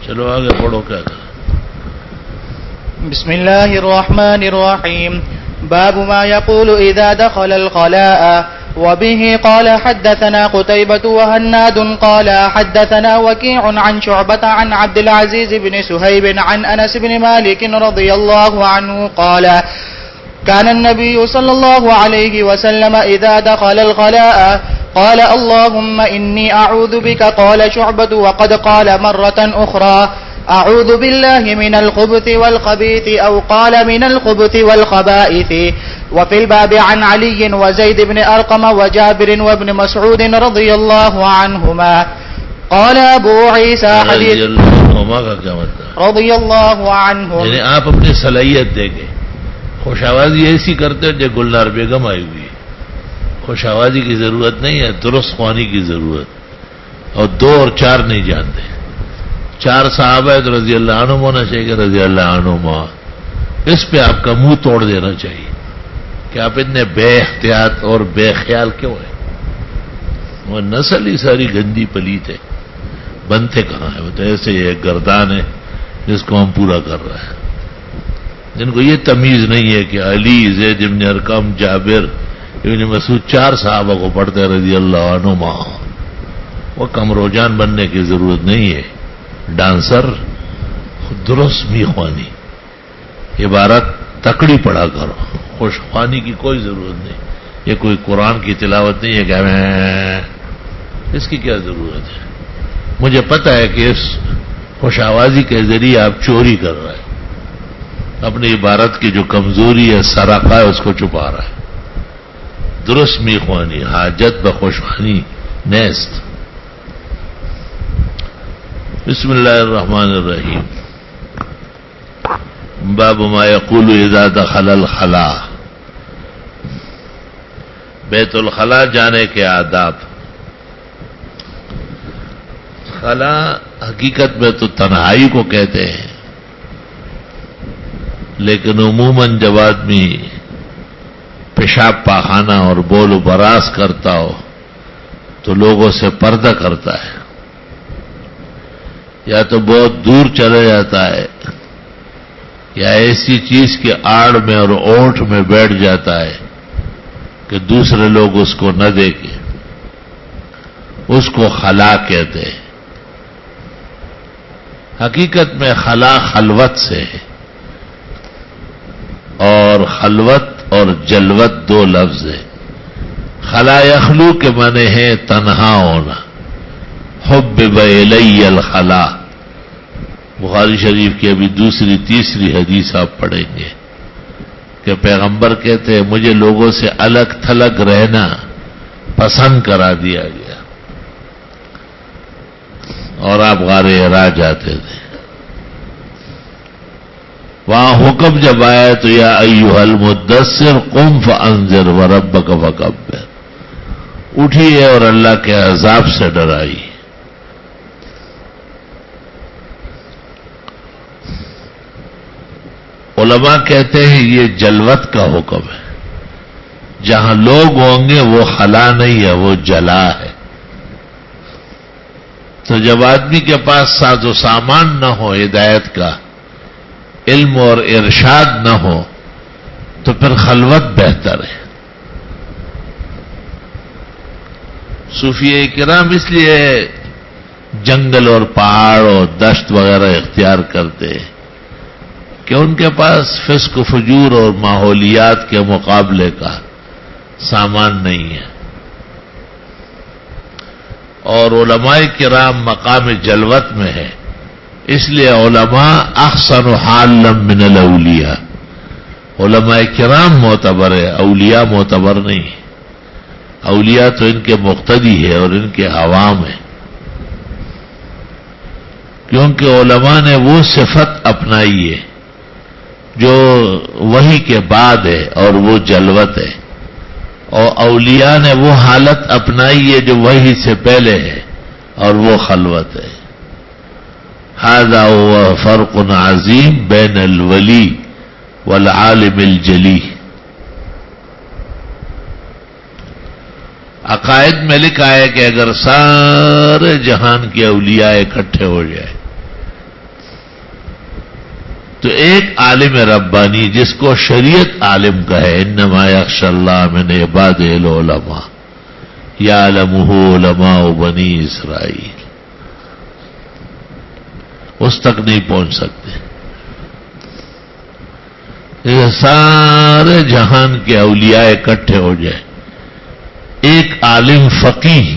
چلو آگے پڑھو کیا کہا. بسم الله الرحمن الرحيم. باب ما يقول إذا دخل الخلاء. وبه قال حدثنا قتيبة وهناد قال حدثنا وكيع عن شعبة عن عبد العزيز بن سهيب عن أنس بن مالك رضي الله عنه قال كان النبي صلى الله عليه وسلم إذا دخل الخلاء قال اللهم إني أعوذ بك. قال شعبة وقد قال مرة أخرى أعوذ بالله من الخبث والخبيث أو قال من الخبث والخبائث. وفي الباب عن علي وزيد بن أرقم وجابر وابن مسعود رضي الله عنهما. قال أبو عيسى حديث رضی اللہ عنہ، یعنی آپ اپنی صلاحیت دیں گے. خوش آوازی ایسی کرتے جو گلنار بیگم آئی ہوئی ہے. خوش آوازی کی ضرورت نہیں ہے، درست خوانی کی ضرورت. اور 2 اور 4 نہیں جانتے. 4 صحابہ ہے تو رضی اللہ عنہم ہونا چاہیے کہ رضی اللہ عنہما. اس پہ آپ کا منہ توڑ دینا چاہیے کہ آپ اتنے بے احتیاط اور بے خیال کیوں ہیں. وہ نسل ہی ساری گندی پلیت ہے، بنتے کہاں ہے. وہ تو ایسے ہی ایک گردان ہے جس کو ہم پورا کر رہے ہیں، جن کو یہ تمیز نہیں ہے کہ علی، زید ابن ارقم، جابر ابن مسعود 4 صحابہ کو پڑھتے رضی اللہ عنہما. وہ کم روجان بننے کی ضرورت نہیں ہے. ڈانسر درست بھی خوانی، عبارت تکڑی پڑھا کرو. خوش خوانی کی کوئی ضرورت نہیں. یہ کوئی قرآن کی تلاوت نہیں ہے کہ اس کی کیا ضرورت ہے. مجھے پتہ ہے کہ اس خوش آوازی کے ذریعے آپ چوری کر رہے ہیں. اپنی عبارت کی جو کمزوری ہے، سراقہ ہے، اس کو چھپا رہا ہے. درست می خوانی، حاجت بخوشخوانی نیست. بسم اللہ الرحمن الرحیم. باب ما یقول اذا دخل الخلاء. بیت الخلاء جانے کے آداب. خلاء حقیقت میں تو تنہائی کو کہتے ہیں، لیکن عموماً جب آدمی پیشاب پاخانہ اور بول و براز کرتا ہو تو لوگوں سے پردہ کرتا ہے، یا تو بہت دور چلے جاتا ہے، یا ایسی چیز کی آڑ میں اور اونٹ میں بیٹھ جاتا ہے کہ دوسرے لوگ اس کو نہ دیکھیں. اس کو خلا کہتے ہیں. حقیقت میں خلا خلوت سے ہے، اور خلوت اور جلوت 2 لفظ ہے. خلا یخلو کے معنی ہے تنہا ہونا. حبب الی الخلا. بخاری شریف کی ابھی دوسری تیسری حدیث آپ پڑھیں گے کہ پیغمبر کہتے ہیں مجھے لوگوں سے الگ تھلگ رہنا پسند کرا دیا گیا، اور آپ غار حرا جاتے تھے. وہاں حکم جب آیا تو یا ایھا المدثر قم فانذر وربک فکبر. اٹھیے اور اللہ کے عذاب سے ڈرائیے. علماء کہتے ہیں یہ جلوت کا حکم ہے. جہاں لوگ ہوں گے وہ خلا نہیں ہے، وہ جلا ہے. تو جب آدمی کے پاس ساز و سامان نہ ہو ہدایت کا، علم اور ارشاد نہ ہو، تو پھر خلوت بہتر ہے. صوفیہ کرام اس لیے جنگل اور پہاڑ اور دشت وغیرہ اختیار کرتے ہیں کہ ان کے پاس فسق و فجور اور ماحولیات کے مقابلے کا سامان نہیں ہے. اور علماء کرام مقام جلوت میں ہے، اس لیے علماء احسن حالا من الاولیاء. علماء کرام معتبر ہے، اولیاء معتبر نہیں. اولیاء تو ان کے مقتدی ہے اور ان کے عوام ہیں، کیونکہ علماء نے وہ صفت اپنائی ہے جو وحی کے بعد ہے اور وہ جلوت ہے، اور اولیاء نے وہ حالت اپنائی ہے جو وحی سے پہلے ہے اور وہ خلوت ہے. ھذا هو فرق عظیم بین الولی والعالم الجلی. عقائد میں لکھا ہے کہ اگر سارے جہان کے اولیاء اکٹھے ہو جائے تو ایک عالم ربانی جس کو شریعت عالم کہے، انما یخشی اللہ من عبادہ العلماء یعلمہ علماء بنی اسرائیل، اس تک نہیں پہنچ سکتے. یہ سارے جہان کے اولیاء اکٹھے ہو جائے، ایک عالم فقیہ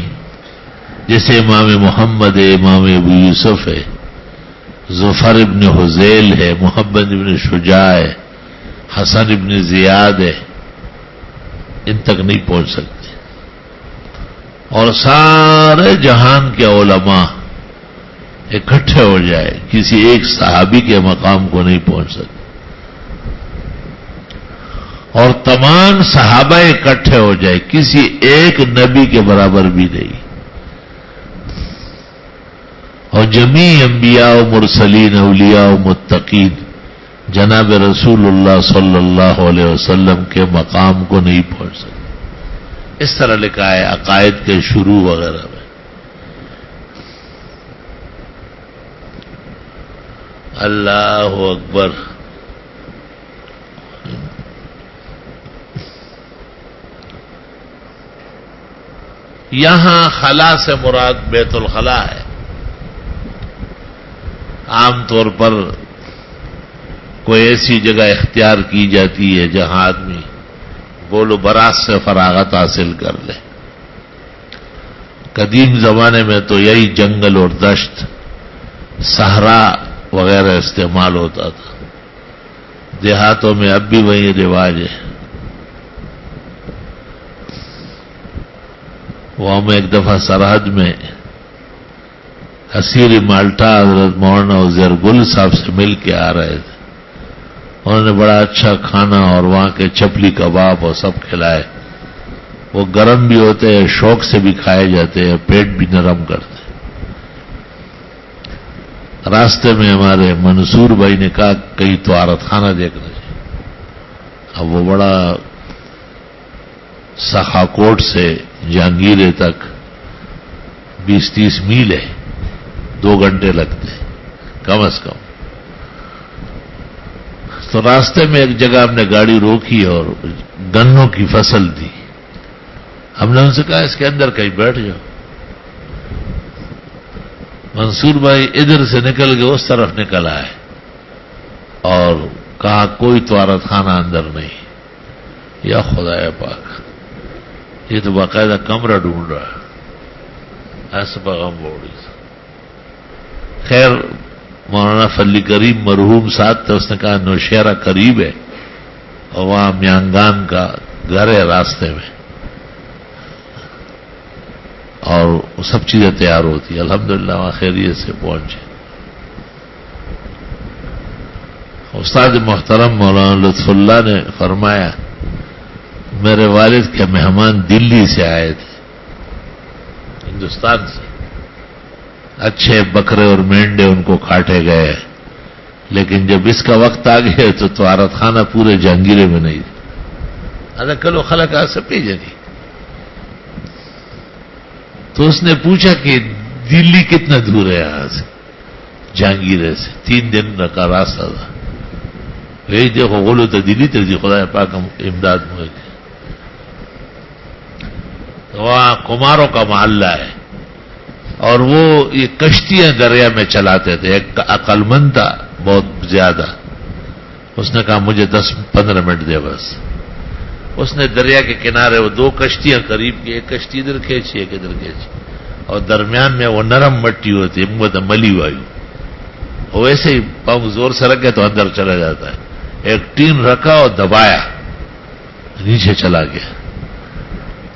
جیسے امام محمد ہے، امام ابو یوسف ہے، ظفر ابن حذیل ہے، محمد ابن شجاع ہے، حسن ابن زیاد ہے، ان تک نہیں پہنچ سکتے. اور سارے جہان کے علماء اکٹھے ہو جائے، کسی ایک صحابی کے مقام کو نہیں پہنچ سکتے. اور تمام صحابہ اکٹھے ہو جائے، کسی ایک نبی کے برابر بھی نہیں. اور جمیع انبیاء و مرسلین، اولیاء و متقین جناب رسول اللہ صلی اللہ علیہ وسلم کے مقام کو نہیں پہنچ سکتے. اس طرح لکھا ہے عقائد کے شروع وغیرہ میں. اللہ اکبر. یہاں خلا سے مراد بیت الخلا ہے. عام طور پر کوئی ایسی جگہ اختیار کی جاتی ہے جہاں آدمی بول و براز سے فراغت حاصل کر لے. قدیم زمانے میں تو یہی جنگل اور دشت، صحرا وغیرہ استعمال ہوتا تھا. دیہاتوں میں اب بھی وہی رواج ہے. وہاں میں ایک دفعہ سرحد میں حسیر مالٹا حضرت مولانا عزیر گل صاحب سے مل کے آ رہے تھے. انہوں نے بڑا اچھا کھانا اور وہاں کے چپلی کباب اور سب کھلائے. وہ گرم بھی ہوتے ہیں، شوق سے بھی کھائے جاتے ہیں، پیٹ بھی نرم کرتے. راستے میں ہمارے منصور بھائی نے کہا کہیں تو عارت خانہ دیکھنا چاہیے. اب وہ بڑا سخاکوٹ سے جہانگیرے تک 20-30 میل ہے، 2 گھنٹے لگتے کم از کم. تو راستے میں ایک جگہ ہم نے گاڑی روکی اور گنوں کی فصل تھی. ہم نے ان سے کہا اس کے اندر کہیں بیٹھ جاؤ. منصور بھائی ادھر سے نکل کے اس طرف نکل آئے اور کہا کوئی طہارت خانہ اندر نہیں. یا خدا پاک، یہ تو باقاعدہ کمرہ ڈھونڈ رہا ہے. ایسا پیغام بوڑی. خیر مولانا فلی کریم مرحوم ساتھ تھے. اس نے کہا نوشہرہ قریب ہے اور وہاں میانگان کا گھر ہے راستے میں، اور وہ سب چیزیں تیار ہوتی. الحمدللہ وہاں خیریت سے پہنچے. استاد محترم مولانا لطف اللہ نے فرمایا میرے والد کے مہمان دلی سے آئے تھے، ہندوستان سے. اچھے بکرے اور مینڈے ان کو کاٹے گئے، لیکن جب اس کا وقت آ گیا تو طہارت خانہ پورے جہانگیرے میں نہیں تھا. ادا کلو خلق آ سکتی جگہ. تو اس نے پوچھا کہ دلی کتنا دور ہے یہاں سے؟ جہانگیرے سے 3 دن کا راستہ تھا. یہی دیکھو بولو تو دلی تک دی خدا پاک امداد ہوئے. وہاں کماروں کا محلہ ہے اور وہ یہ کشتیاں دریا میں چلاتے تھے. ایک عقل مند تھا بہت زیادہ. اس نے کہا مجھے 10-15 منٹ دے بس. اس نے دریا کے کنارے وہ 2 کشتیاں قریب کی، ایک کشتی ادھر کھینچی ایک ادھر کھینچی، اور درمیان میں وہ نرم مٹی ہوتی ہے ملی وایو. وہ ویسے ہی پاؤں زور سے رکھے تو اندر چلا جاتا ہے. ایک ٹین رکھا اور دبایا، نیچے چلا گیا،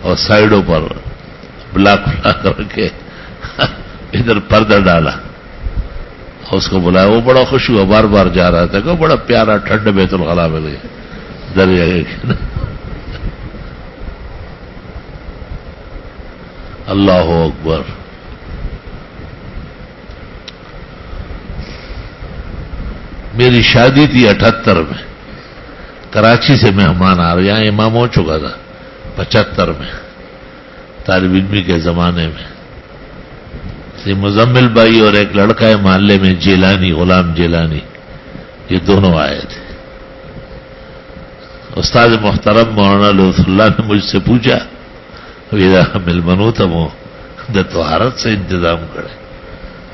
اور سائڈوں پر بلاک رکھے ادھر پردہ ڈالا. اس کو بلایا. وہ بڑا خوش ہوا، بار بار جا رہا تھا کہ بڑا پیارا ٹھنڈ بیت الخلا مل گیا دریا کے. اللہ اکبر. میری شادی تھی 78 میں. کراچی سے مہمان آ رہے، یہاں امام ہو چکا تھا 75 میں طالب علمی کے زمانے میں. مزمل بھائی اور ایک لڑکا ہے محلے میں جیلانی، غلام جیلانی، یہ دونوں آئے تھے. استاد محترم مولانا لطف اللہ نے مجھ سے پوچھا ویرا ملمنو تھا وہ طہارت سے انتظام کرے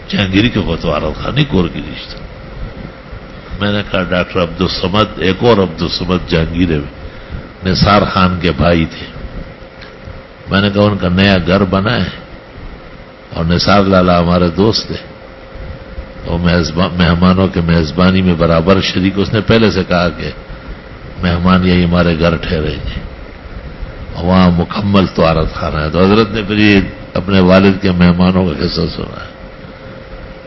جہانگیری کے طہارت خانی کور کی رشتہ. میں نے کہا ڈاکٹر عبدالصمد، ایک اور عبدالصمد جہانگیر نثار خان کے بھائی تھے. میں نے کہا ان کا نیا گھر بنا ہے اور نثار لالا ہمارے دوست تھے، وہ مہمانوں کے میزبانی میں برابر شریک. اس نے پہلے سے کہا کہ مہمان یہی ہمارے گھر ٹھہریں گے، وہاں مکمل طہارت خانہ ہے. تو حضرت نے پھر یہ اپنے والد کے مہمانوں کا قصہ سنا ہے.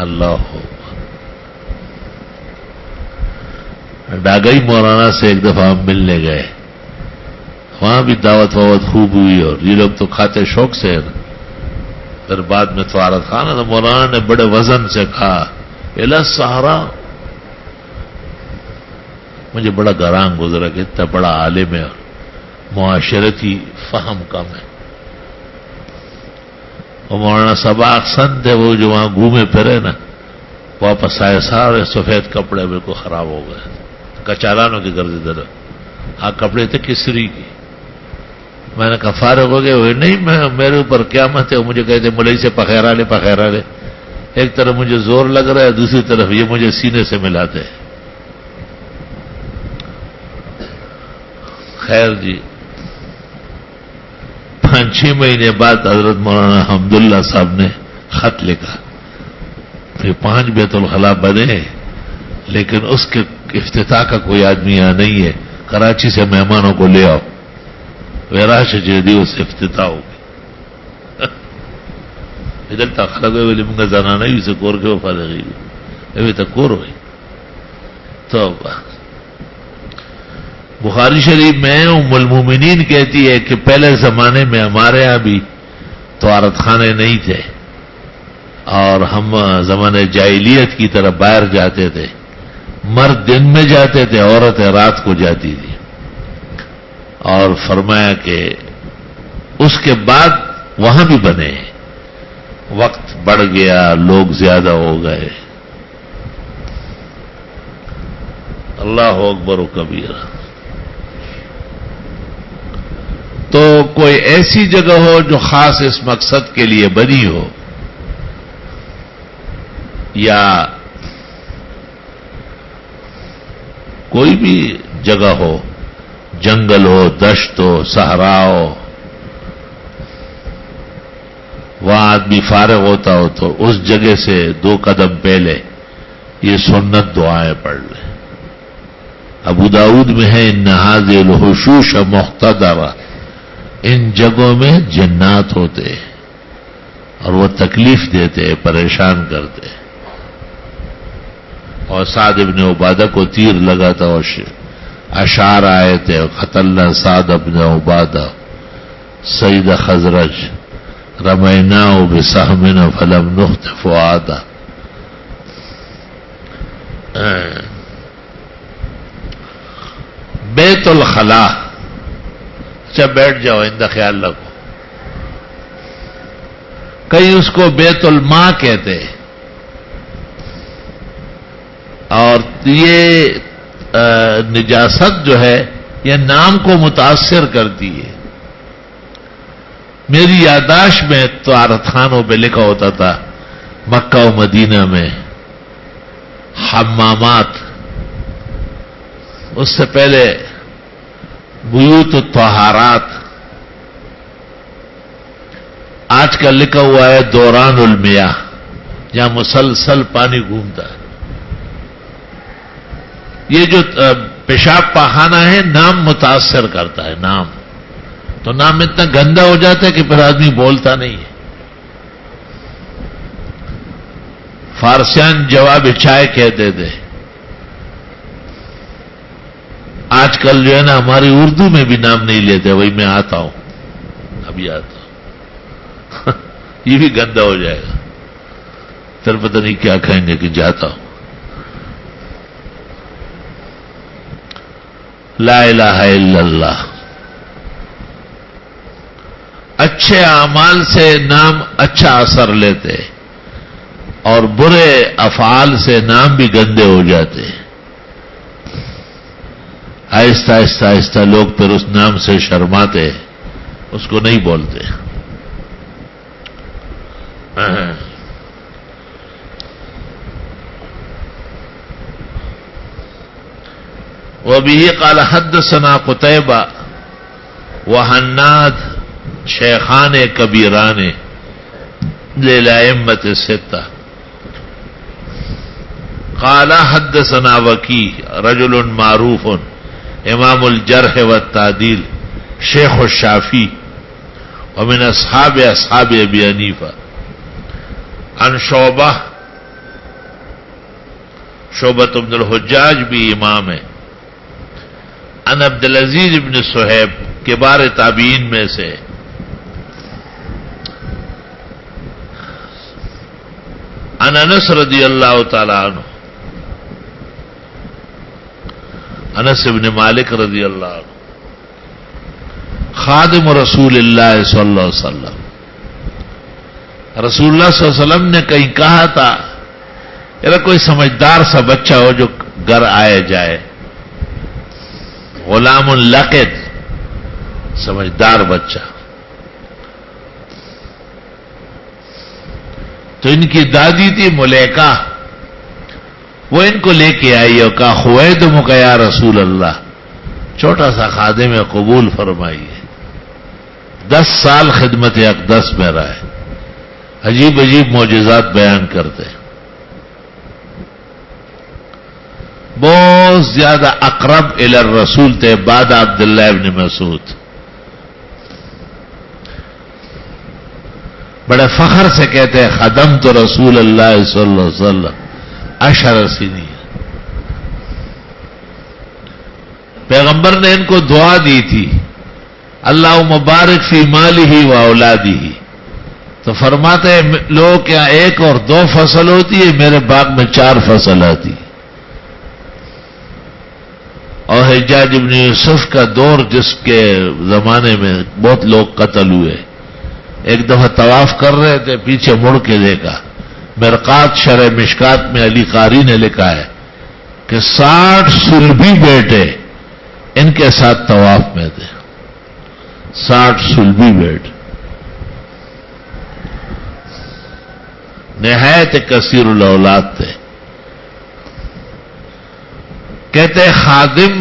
اللہ ہو. ڈاگئی مولانا سے ایک دفعہ ہم ملنے گئے، وہاں بھی دعوت خوب ہوئی اور یہ لوگ تو کھاتے شوق سے ہیں. پھر بعد میں طہارت خانہ تو مولانا نے بڑے وزن سے کہا الا سہارا. مجھے بڑا گران گزرا کہ اتنا بڑا عالم ہے اور معاشرتی فہم کم ہے. وہ مولانا صبا احسن تھے، وہ جو وہاں گھومے پھرے نا، واپس آئے سارے سفید کپڑے بالکل خراب ہو گئے، کچالانوں کے گرد ادھر. ہاں کپڑے تھے کسری کی. میں نے کہا فارغ ہو گئے ہوئے؟ نہیں، میرے اوپر قیامت ہے. وہ مجھے کہتے ملئی سے پخیرا لے. ایک طرف مجھے زور لگ رہا ہے، دوسری طرف یہ مجھے سینے سے ملاتے. خیر جی، 5-6 مہینے بعد حضرت مولانا حمداللہ صاحب نے خط لکھا. پھر 5 بیت الخلاء بنے، لیکن اس کے افتتاح کا کوئی آدمی یہاں نہیں ہے. کراچی سے مہمانوں کو لے آؤ، ویراش جیدی اس افتتاح ہوگی. ادھر تک خلق ہوئے منگا زنانہ ہی اسے کور کے وفا لگی ابھی تک کور ہوئی. تو بخاری شریف میں ام المومنین کہتی ہے کہ پہلے زمانے میں ہمارے ہاں بھی طہارت خانے نہیں تھے اور ہم زمانے جاہلیت کی طرف باہر جاتے تھے. مرد دن میں جاتے تھے، عورتیں رات کو جاتی تھی. اور فرمایا کہ اس کے بعد وہاں بھی بنے، وقت بڑھ گیا، لوگ زیادہ ہو گئے. اللہ اکبر و کبیرہ. تو کوئی ایسی جگہ ہو جو خاص اس مقصد کے لیے بنی ہو، یا کوئی بھی جگہ ہو، جنگل ہو، دشت ہو، صحرا ہو، وہاں آدمی فارغ ہوتا ہو تو اس جگہ سے 2 قدم پہلے یہ سنت دعائیں پڑھ لیں. ابو داؤد میں ہے ان هذه الحشوش مختدرہ، ان جگہوں میں جنات ہوتے اور وہ تکلیف دیتے، پریشان کرتے. اور سعد ابن عبادہ کو تیر لگا تھا اور اشعار آئے تھے قتلنا سعد ابن عبادہ سید خزرج رمیناہ بسہمنا فلم نخت فؤادا. بیت الخلاء، اچھا بیٹھ جاؤ، اندہ خیال رکھو. کئی اس کو بیت الماء کہتے، اور یہ نجاست جو ہے یہ نام کو متاثر کرتی ہے. میری یادداشت میں طہارت خانوں پہ لکھا ہوتا تھا مکہ و مدینہ میں حمامات، اس سے پہلے بیوت الطہارات. آج کل لکھا ہوا ہے دوران المیاہ، جہاں مسلسل پانی گھومتا ہے. یہ جو پیشاب پاخانہ ہے نام متاثر کرتا ہے. نام تو نام اتنا گندا ہو جاتا ہے کہ پھر آدمی بولتا نہیں ہے. فارسیان جواب چائے کہتے تھے. آج کل جو ہے نا ہماری اردو میں بھی نام نہیں لیتے، وہی میں آتا ہوں، ابھی آتا ہوں. یہ بھی گندا ہو جائے گا، پھر پتہ نہیں کیا کہیں گے کہ جاتا ہوں. لا الہ الا اللہ. اچھے اعمال سے نام اچھا اثر لیتے، اور برے افعال سے نام بھی گندے ہو جاتے ہیں. آہستہ آہستہ آہستہ لوگ پھر اس نام سے شرماتے ہیں, اس کو نہیں بولتے. وبه قال حدثنا قتيبة وحناد شیخان کبیران للائمة الستة. قال حدثنا وكيع رجل معروف امام الجرح والتعديل شیخ الشافعی ومن اصحاب ابی حنیفہ عن شعبۃ بن الحجاج بھی امام ہے. عن عبد العزیز بن صہیب کبار تابعین میں سے. عن انس رضی اللہ تعالی عنہ انس بن مالک رضی اللہ عنہ خادم رسول اللہ صلی اللہ علیہ وسلم. رسول اللہ صلی اللہ علیہ وسلم نے کہیں کہا تھا یار کوئی سمجھدار سا بچہ ہو جو گھر آئے جائے. غلام لقد سمجھدار بچہ. تو ان کی دادی تھی ملیکہ, وہ ان کو لے کے آئی اور کہا خویدمک یا رسول اللہ, چھوٹا سا خادم قبول فرمائیے. 10 سال خدمت اقدس میں رہے, عجیب عجیب معجزات بیان کرتے. بہت زیادہ اقرب الی الرسول تھے بعد عبداللہ ابن مسعود. بڑے فخر سے کہتے ہیں خدمت رسول اللہ صلی اللہ علیہ وسلم 10 سنین. پیغمبر نے ان کو دعا دی تھی اللہ مبارک فی مالہ و اولادہ, تو فرماتے ہیں لوگ کیا 1 اور 2 فصل ہوتی ہے, میرے باغ میں 4 فصل آتی. اور حجاج ابن یوسف کا دور جس کے زمانے میں بہت لوگ قتل ہوئے, ایک دفعہ طواف کر رہے تھے, پیچھے مڑ کے دیکھا, مرقات شرح مشکات میں علی قاری نے لکھا ہے کہ 60 سلبی بیٹے ان کے ساتھ طواف میں تھے. 60 سلبی بیٹے, نہایت کثیر الاولاد تھے. کہتے خادم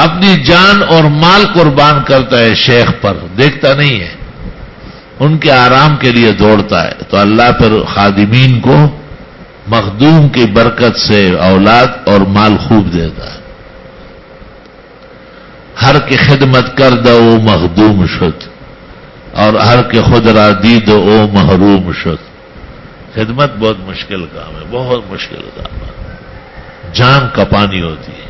اپنی جان اور مال قربان کرتا ہے شیخ پر, دیکھتا نہیں ہے, ان کے آرام کے لیے دوڑتا ہے. تو اللہ پھر خادمین کو مخدوم کی برکت سے اولاد اور مال خوب دیتا ہے. ہر کی خدمت کر دو او مخدوم شد, اور ہر کے خود را دید او محروم شد. خدمت بہت مشکل کام ہے, بہت مشکل کام ہے, جان کپانی ہوتی ہے.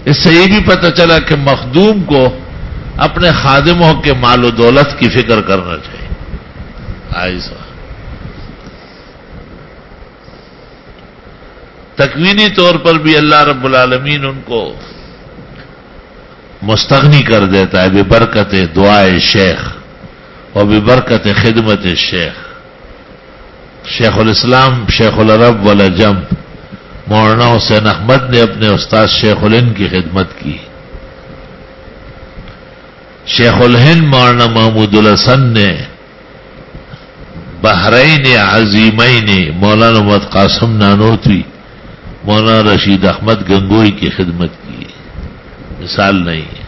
اس سے یہ بھی پتہ چلا کہ مخدوم کو اپنے خادموں کے مال و دولت کی فکر کرنا چاہیے. ایسا تکوینی طور پر بھی اللہ رب العالمین ان کو مستغنی کر دیتا ہے ببرکت دعائے شیخ اور ببرکت خدمت شیخ. شیخ الاسلام شیخ العرب والعجم مولانا حسین احمد نے اپنے استاد شیخ الہند کی خدمت کی. شیخ الہند مولانا محمود الحسن نے بحرین عظیمین مولانا محمد قاسم نانوتوی مولانا رشید احمد گنگوئی کی خدمت کی, مثال نہیں ہے.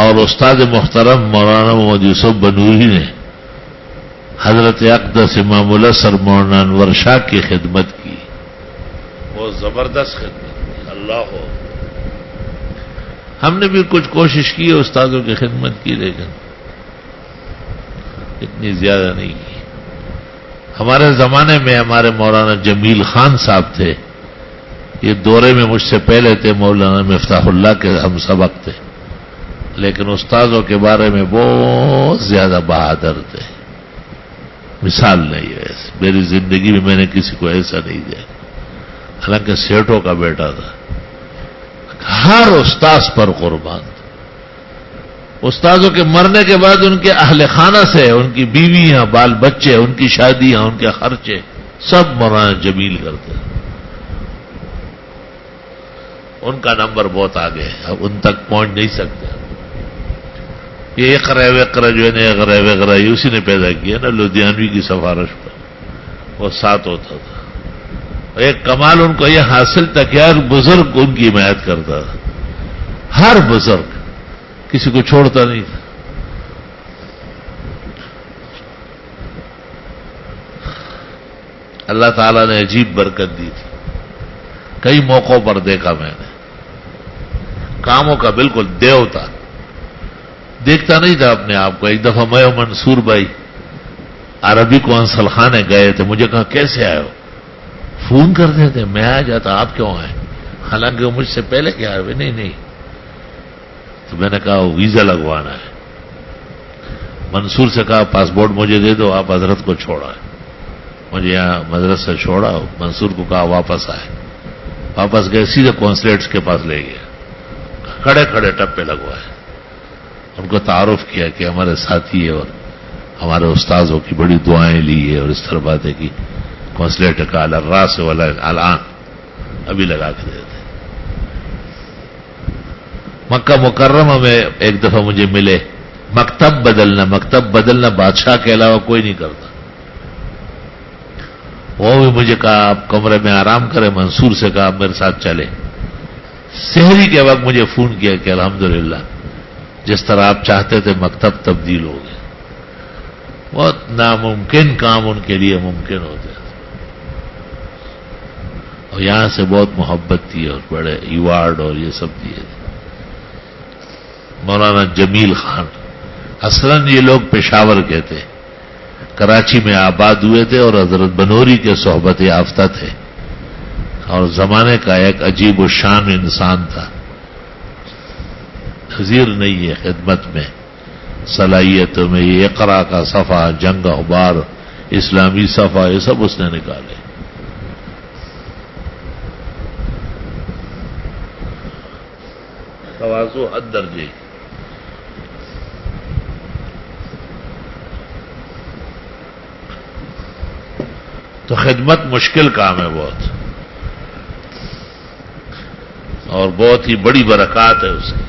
اور استاد محترم مولانا محمد یوسف بنوری نے حضرت اقدس امام الاسر مولانا انور شاہ کی خدمت کی, بہت زبردست خدمت کی. اللہ ہو, ہم نے بھی کچھ کوشش کی ہے استادوں کی خدمت کی, لیکن اتنی زیادہ نہیں کی. ہمارے زمانے میں ہمارے مولانا جمیل خان صاحب تھے, یہ دورے میں مجھ سے پہلے تھے, مولانا مفتاح اللہ کے ہم سبق تھے, لیکن استادوں کے بارے میں بہت زیادہ بہادر تھے, مثال نہیں ہے. میری زندگی میں میں نے کسی کو ایسا نہیں دیا, حالانکہ سیٹوں کا بیٹا تھا, ہر استاذ پر قربان تھا. استاذوں کے مرنے کے بعد ان کے اہل خانہ سے، ان کی بیویاں، بال بچے، ان کی شادیاں، ان کے خرچے سب مولانا جمیل کرتے ہیں. ان کا نمبر بہت آگے ہے، اب ان تک پہنچ نہیں سکتے. یہ اقرا وقرا جو ہے نا، اقرا وقرا یہ اسی نے پیدا کیا نا، لدھیانوی کی سفارش پر. وہ ساتھ ہوتا تھا. ایک کمال ان کو یہ حاصل تھا کہ ہر بزرگ ان کی حمایت کرتا تھا. ہر بزرگ کسی کو چھوڑتا نہیں تھا. اللہ تعالیٰ نے عجیب برکت دی تھی. کئی موقعوں پر دیکھا میں نے، کاموں کا بالکل دیو تھا. دیکھتا نہیں تھا اپنے آپ کو. ایک دفعہ میں اور منصور بھائی عربی کونسل خانے گئے تھے. مجھے کہا کیسے آئے ہو؟ فون کرتے تھے میں آ جاتا، آپ کیوں آئے؟ حالانکہ وہ مجھ سے پہلے کیا آئے. نہیں. تو میں نے کہا وہ ویزا لگوانا ہے. منصور سے کہا پاسپورٹ مجھے دے دو، آپ حضرت کو چھوڑا ہے. مجھے یہاں مدرسہ چھوڑا. منصور کو کہا واپس آئے. واپس گئے، سیدھے کونسلیٹس کے پاس لے گیا. کھڑے کھڑے ٹپے لگوائے. ان کو تعارف کیا کہ ہمارے ساتھی ہے اور ہمارے استاذوں کی بڑی دعائیں لی ہے اور اس طرح باتیں کی. کونسلیٹ کا الراس والا الان ابھی لگا کے دیتے. مکہ مکرمہ میں ایک دفعہ مجھے ملے. مکتب بدلنا بادشاہ کے علاوہ کوئی نہیں کرتا. وہ بھی مجھے کہا آپ کمرے میں آرام کریں. منصور سے کہا آپ میرے ساتھ چلے. سحری کے وقت مجھے فون کیا کہ الحمدللہ جس طرح آپ چاہتے تھے مکتب تبدیل ہو گیا. بہت ناممکن کام ان کے لیے ممکن ہوتے ہیں. اور یہاں سے بہت محبت تھی اور بڑے ایوارڈ اور یہ سب دیے تھے. مولانا جمیل خان اصلاً یہ لوگ پشاور کے تھے، کراچی میں آباد ہوئے تھے اور حضرت بنوری کے صحبت یافتہ تھے اور زمانے کا ایک عجیب و شان انسان تھا. حضیر نہیں ہے خدمت میں، صلاحیتوں میں. یہ اقرا کا صفحہ، جنگ اخبار، اسلامی صفحہ، یہ سب اس نے نکالے. تواضع حد درجے. تو خدمت مشکل کام ہے بہت، اور بہت ہی بڑی برکات ہے اس کی.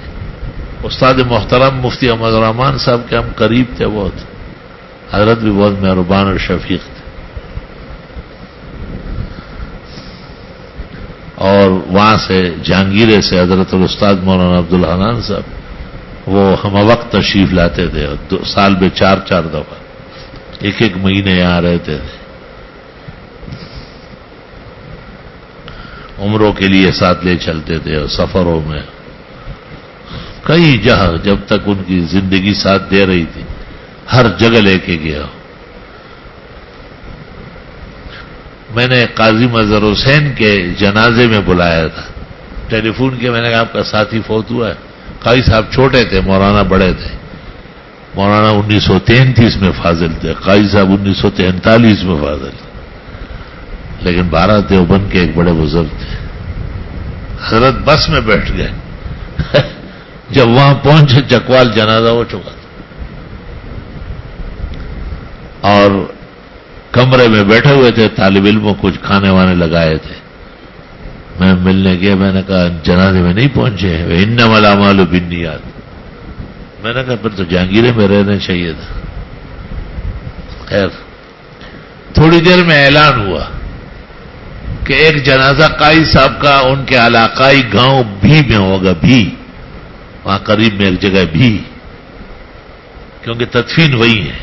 استاد محترم مفتی احمد الرحمان صاحب کے ہم قریب تھے بہت. حضرت بھی بہت مہربان اور شفیق تھے. اور وہاں سے جہانگیرے سے حضرت الاستاد مولانا عبدالحنان صاحب وہ ہم وقت تشریف لاتے تھے. سال میں 4 دفعہ، ایک مہینے یہاں رہتے تھے. عمروں کے لیے ساتھ لے چلتے تھے اور سفروں میں کئی جہاں جب تک ان کی زندگی ساتھ دے رہی تھی ہر جگہ لے کے گیا. میں نے قاضی مظہر حسین کے جنازے میں بلایا تھا. ٹیلی فون کے میں نے کہا آپ کا ساتھی فوت ہوا ہے. قاضی صاحب چھوٹے تھے، مولانا بڑے تھے. مولانا 1933 میں فاضل تھے، قاضی صاحب 1943 میں فاضل تھے. لیکن 12 دیوبند کے ایک بڑے بزرگ تھے. حضرت بس میں بیٹھ گئے. جب وہاں پہنچے چکوال جنازہ ہو چکا تھا اور کمرے میں بیٹھے ہوئے تھے. طالب علموں کچھ کھانے وانے لگائے تھے. میں ملنے گیا. میں نے کہا جنازے میں نہیں پہنچے. انما الاعمال بالنیات. میں نے کہا پھر تو جہانگیرے میں رہنا چاہیے تھا. خیر تھوڑی دیر میں اعلان ہوا کہ ایک جنازہ قاضی صاحب کا ان کے علاقائی گاؤں بھی میں ہوگا. بھی وہاں قریب میں ایک جگہ بھی، کیونکہ تدفین وہی ہے.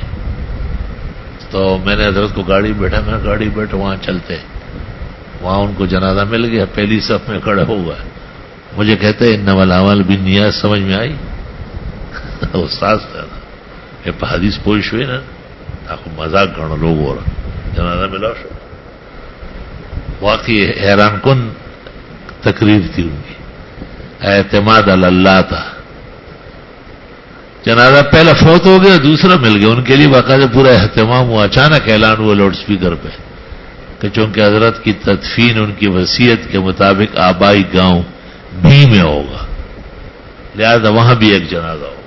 تو میں نے حضرت کو گاڑی بیٹھا. میں گاڑی بیٹھا وہاں چلتے. وہاں ان کو جنازہ مل گیا. پہلی صف میں کھڑے ہوا. مجھے کہتے ہیں انما الاعمال بالنیات. سمجھ میں آئی؟ استاد تھا یہ حدیث پوش ہوئی نا. آپ مذاق کرنا لوگ ہو رہا جنازہ ملا. واقعی حیران کن تقریر تھی ان کی. اعتماد اللہ تھا. جنازہ پہلا فوت ہو گیا، دوسرا مل گیا. ان کے لیے باقاعدہ پورا اہتمام ہوا. اچانک اعلان ہوا لاؤڈ اسپیکر پہ کہ چونکہ حضرت کی تدفین ان کی وصیت کے مطابق آبائی گاؤں بھی میں ہوگا، لہذا وہاں بھی ایک جنازہ ہو.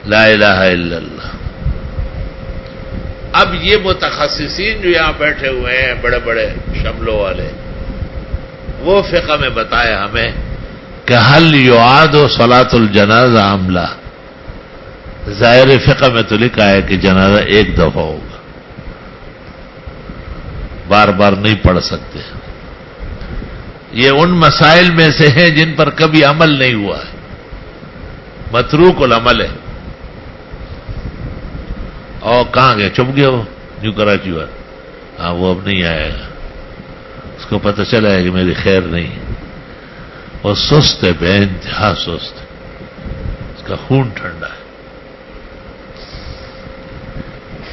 لا الہ الا اللہ. اب یہ متخصصین جو یہاں بیٹھے ہوئے ہیں بڑے بڑے شملوں والے، وہ فقہ میں بتایا ہمیں کہ حل یعاد صلاۃ الجنازہ ام لا. ظاہر فقہ میں تو لکھا ہے کہ جنازہ ایک دفعہ ہوگا، بار بار نہیں پڑھ سکتے. یہ ان مسائل میں سے ہیں جن پر کبھی عمل نہیں ہوا ہے، متروک العمل ہے. اور کہاں گئے؟ چپ گیا وہ نیو کراچی والا. ہاں وہ اب نہیں آئے گا، اس کو پتہ چلا ہے کہ میری خیر نہیں. وہ سست ہے، بے انتہا سست ہے، اس کا خون ٹھنڈا ہے.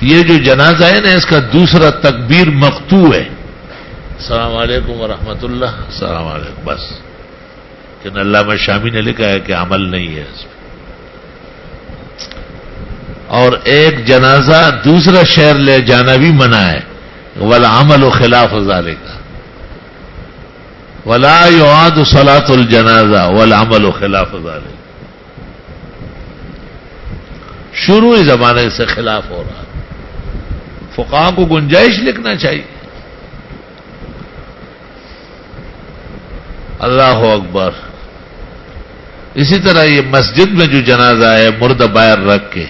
یہ جو جنازہ ہے نا، اس کا دوسرا تکبیر مقطوع ہے. السلام علیکم ورحمۃ اللہ، السلام علیکم، بس. لیکن علامہ شامی نے لکھا ہے کہ عمل نہیں ہے اس میں. اور ایک جنازہ دوسرا شہر لے جانا بھی منع ہے. والعمل خلاف ذالک، ولا یعاد صلاۃ الجنازہ والعمل خلاف ذالک. شروعی زمانے سے خلاف ہو رہا. فقہاء کو گنجائش لکھنا چاہیے. اللہ اکبر. اسی طرح یہ مسجد میں جو جنازہ ہے مردہ باہر رکھ کے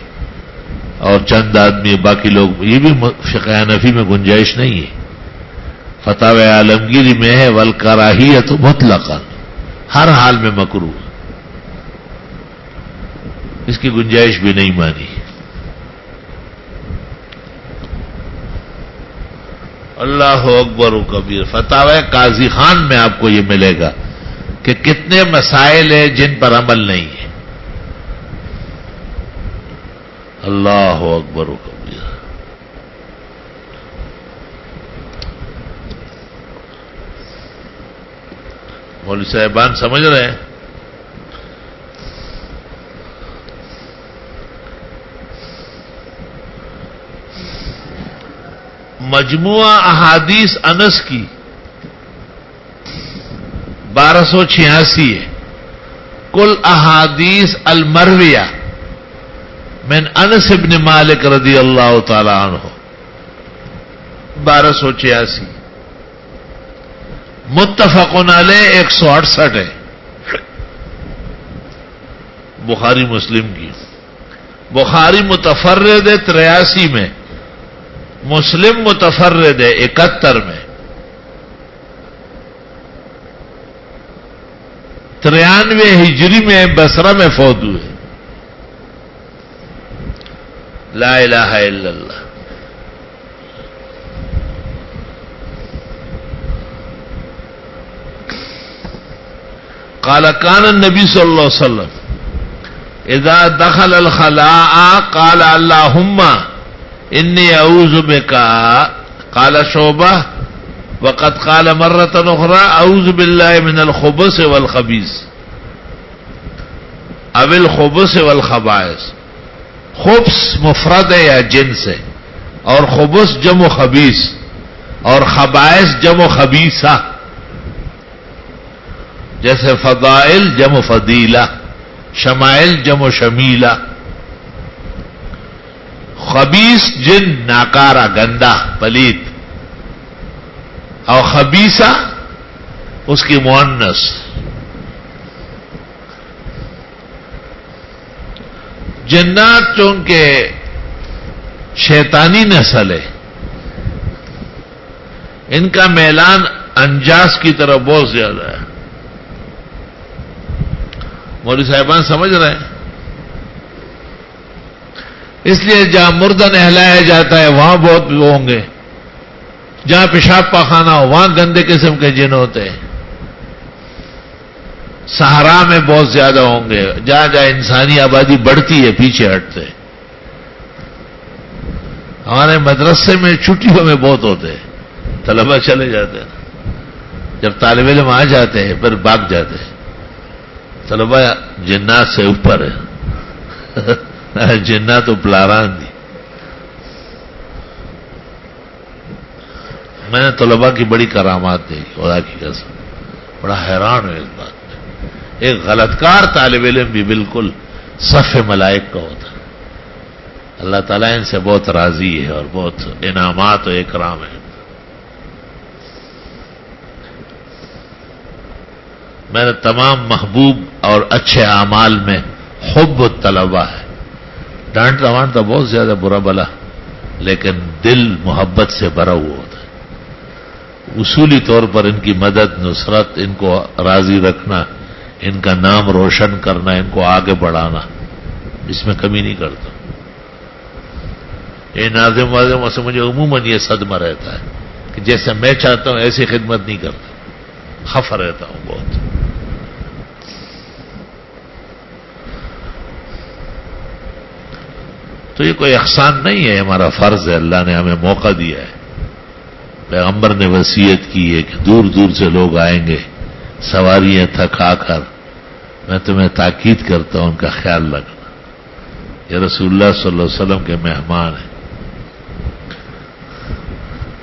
اور چند آدمی باقی لوگ، یہ بھی فقہ حنفی میں گنجائش نہیں ہے. فتاوی عالمگیری میں ہے والکراہیۃ مطلقا، ہر حال میں مکروہ. اس کی گنجائش بھی نہیں مانی. اللہ اکبر و کبیر. فتاوی قاضی خان میں آپ کو یہ ملے گا کہ کتنے مسائل ہیں جن پر عمل نہیں ہے. اللہ اکبر و کبیر. مولوی صاحبان سمجھ رہے ہیں؟ مجموعہ احادیث انس کی 1286 ہے. کل احادیث المرویہ من انس ابن مالک رضی اللہ تعالی عنہ 1286. متفقن علیہ 168 ہے بخاری مسلم کی. بخاری متفرد ہے 83 میں، مسلم متفرد ہے 71 میں. 93 ہجری میں بصرہ میں فوت ہوئے. لا الہ الا اللہ. قال كان النبي صلى الله عليه وسلم اذا دخل الخلاء قال اللهم اني اعوذ بك. قال شعبہ وقد قال مرة اخرى اعوذ بالله من الخبث والخبيث او الخبث والخبائث. خبث مفرد ہے یا جنس ہے، اور خبث جمع خبیث، اور خبائث جمع خبیثہ. جیسے فضائل جمع فضیلہ، شمائل جمع شمیلہ. خبیث جن ناکارہ، گندا، پلید، اور خبیثہ اس کی مؤنث. جنات چونکہ شیطانی نسل ہے، ان کا میلان انجاس کی طرف بہت زیادہ ہے. مولوی صاحبان سمجھ رہے ہیں؟ اس لیے جہاں مردہ نہلایا جاتا ہے وہاں بہت ہوں گے، جہاں پیشاب پاخانہ ہو وہاں گندے قسم کے جن ہوتے ہیں. صحرا میں بہت زیادہ ہوں گے، جہاں جہاں انسانی آبادی بڑھتی ہے پیچھے ہٹتے. ہمارے مدرسے میں چھٹیوں میں بہت ہوتے ہیں، طلبہ چلے جاتے ہیں. جب طالب علم آ جاتے ہیں پھر بھاگ جاتے ہیں. طلبہ جنات سے اوپر ہے، جنات تو پلاران دی. میں نے طلبہ کی بڑی کرامات دیکھی، خدا کی قسم بڑا حیران ہوں اس بات. ایک غلط کار طالب علم بھی بالکل صف ملائک کا ہوتا ہے. اللہ تعالیٰ ان سے بہت راضی ہے اور بہت انعامات و اکرام ہے. میرے تمام محبوب اور اچھے اعمال میں حب الطلبہ ہے. ڈانٹتا وانٹتا بہت زیادہ برا بلا، لیکن دل محبت سے بھرا ہوا ہوتا ہے. اصولی طور پر ان کی مدد، نصرت، ان کو راضی رکھنا، ان کا نام روشن کرنا، ان کو آگے بڑھانا، اس میں کمی نہیں کرتا. یہ ناظم واظموں سے مجھے عموماً یہ صدمہ رہتا ہے کہ جیسے میں چاہتا ہوں ایسی خدمت نہیں کرتا، خفا رہتا ہوں بہت. تو یہ کوئی احسان نہیں ہے، ہمارا فرض ہے. اللہ نے ہمیں موقع دیا ہے. پیغمبر نے وصیت کی ہے کہ دور دور سے لوگ آئیں گے سواریاں تھکا کر. میں تمہیں تاکید کرتا ہوں ان کا خیال رکھنا. یہ رسول اللہ صلی اللہ علیہ وسلم کے مہمان ہیں.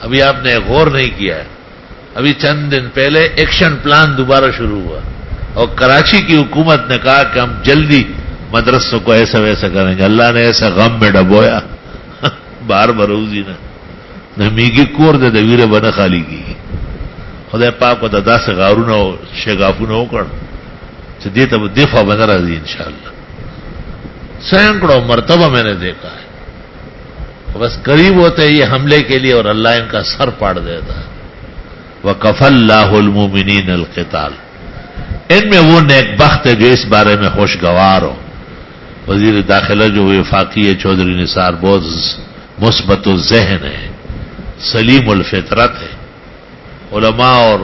ابھی آپ نے غور نہیں کیا ہے، ابھی چند دن پہلے ایکشن پلان دوبارہ شروع ہوا اور کراچی کی حکومت نے کہا کہ ہم جلدی مدرسوں کو ایسا ویسا کریں گے. اللہ نے ایسا غم میں ڈبویا بار بروزی نے میگی کور دے دے ویرے بنا خالی کی خدا پاک کو ددا سے غارو نہ ہو شگافو نہ ہو کر دے تب دفاع بنا رہی انشاءاللہ. سینکڑوں مرتبہ میں نے دیکھا ہے. بس قریب ہوتے یہ حملے کے لیے اور اللہ ان کا سر پاڑ دیتا ہے. وَكَفَى اللَّهُ الْمُؤْمِنِينَ الْقِتَالَ. ان میں وہ نیک بخت ہے جو اس بارے میں خوشگوار ہو. وزیر داخلہ جو وفاقی ہے چودھری نثار بہت مثبت الذہن ہے، سلیم الفطرت ہے، علماء اور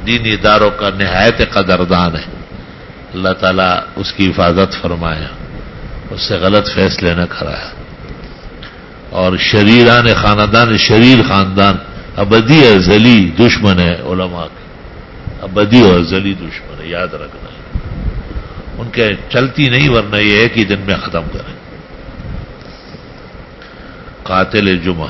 دینی اداروں کا نہایت قدردان ہے. اللہ تعالیٰ اس کی حفاظت فرمایا، اس سے غلط فیصلے نہ کرایا. اور شریران خاندان، شریر خاندان ابدی ازلی دشمن ہے علماء کے، ابدی اور ازلی دشمن ہے، یاد رکھنا. ان کے چلتی نہیں، ورنہ یہ ایک ہی دن میں ختم کریں. قاتل جمعہ.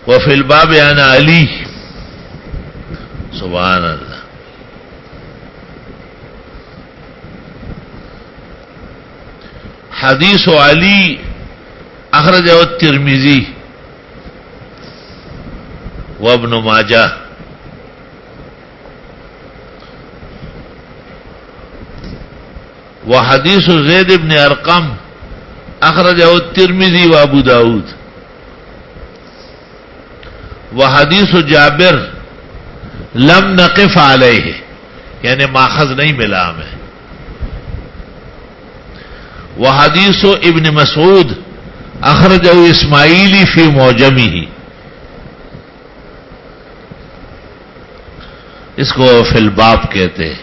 وفی الباب عن علی. سبحان اللہ. حدیث علی اخرجہ الترمذی وابن ماجہ. وحدیث زید بن ارقم اخرجہ الترمذی وابو داود. وحدیث جابر لم نقف علیہ، یعنی ماخذ نہیں ملا ہمیں. وحدیث ابن مسعود اخرجہ اسماعیلی فی معجمہ. اس کو فی الباب کہتے ہیں.